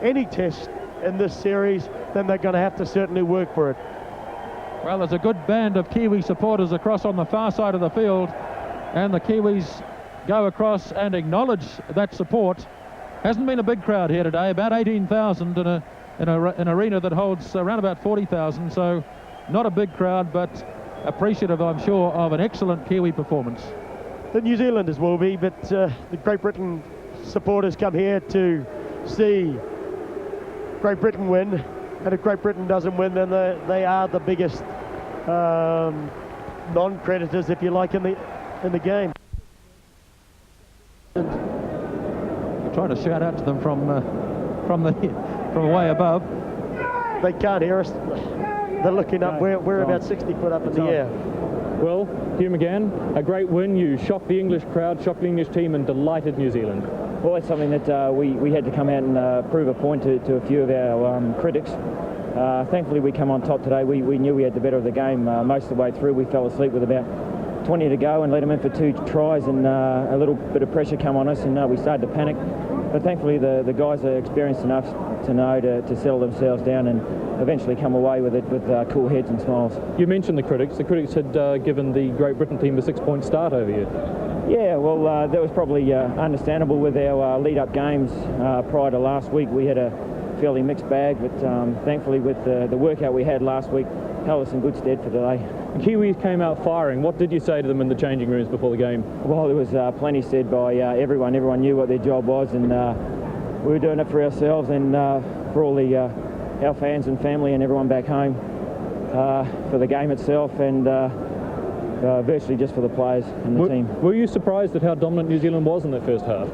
any test in this series, then they're going to have to certainly work for it. Well, there's a good band of Kiwi supporters across on the far side of the field, and the Kiwis go across and acknowledge that support. Hasn't been a big crowd here today, about 18,000 in an arena that holds around about 40,000, so not a big crowd, but appreciative, I'm sure, of an excellent Kiwi performance. The New Zealanders will be, but the Great Britain supporters come here to see Great Britain win, and if Great Britain doesn't win, then they are the biggest non-creditors, if you like, in the game. We're trying to shout out to them from way above. They can't hear us. They're looking up. We're about 60 foot up in the air. Well, Hugh McGann, a great win. You shocked the English crowd, shocked the English team, and delighted New Zealand. Well, that's something that we had to come out and prove a point to a few of our critics. Thankfully, we come on top today. We knew we had the better of the game most of the way through. We fell asleep with about 20 to go and let them in for 2 tries, and a little bit of pressure come on us, and we started to panic. But thankfully, the guys are experienced enough to know to settle themselves down and eventually come away with it with cool heads and smiles. You mentioned the critics. The critics had given the Great Britain team a 6-point start over you. Yeah, well, that was probably understandable with our lead-up games prior to last week. We had a fairly mixed bag, but thankfully with the workout we had last week, held us in good stead for today. The Kiwis came out firing. What did you say to them in the changing rooms before the game? Well, there was plenty said by everyone. Everyone knew what their job was, and we were doing it for ourselves and for all our fans and family and everyone back home, for the game itself, and virtually just for the players and the team. Were you surprised at how dominant New Zealand was in that first half?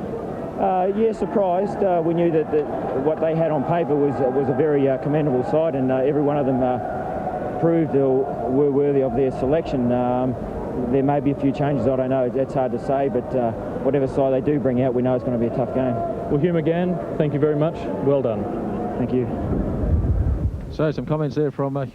Yeah, surprised. We knew that what they had on paper was a very commendable side, and every one of them proved or were worthy of their selection. There may be a few changes, I don't know, it's hard to say, but whatever side they do bring out, we know it's going to be a tough game. Well, Hugh McGann, thank you very much. Well done. Thank you. So some comments there from Hugh.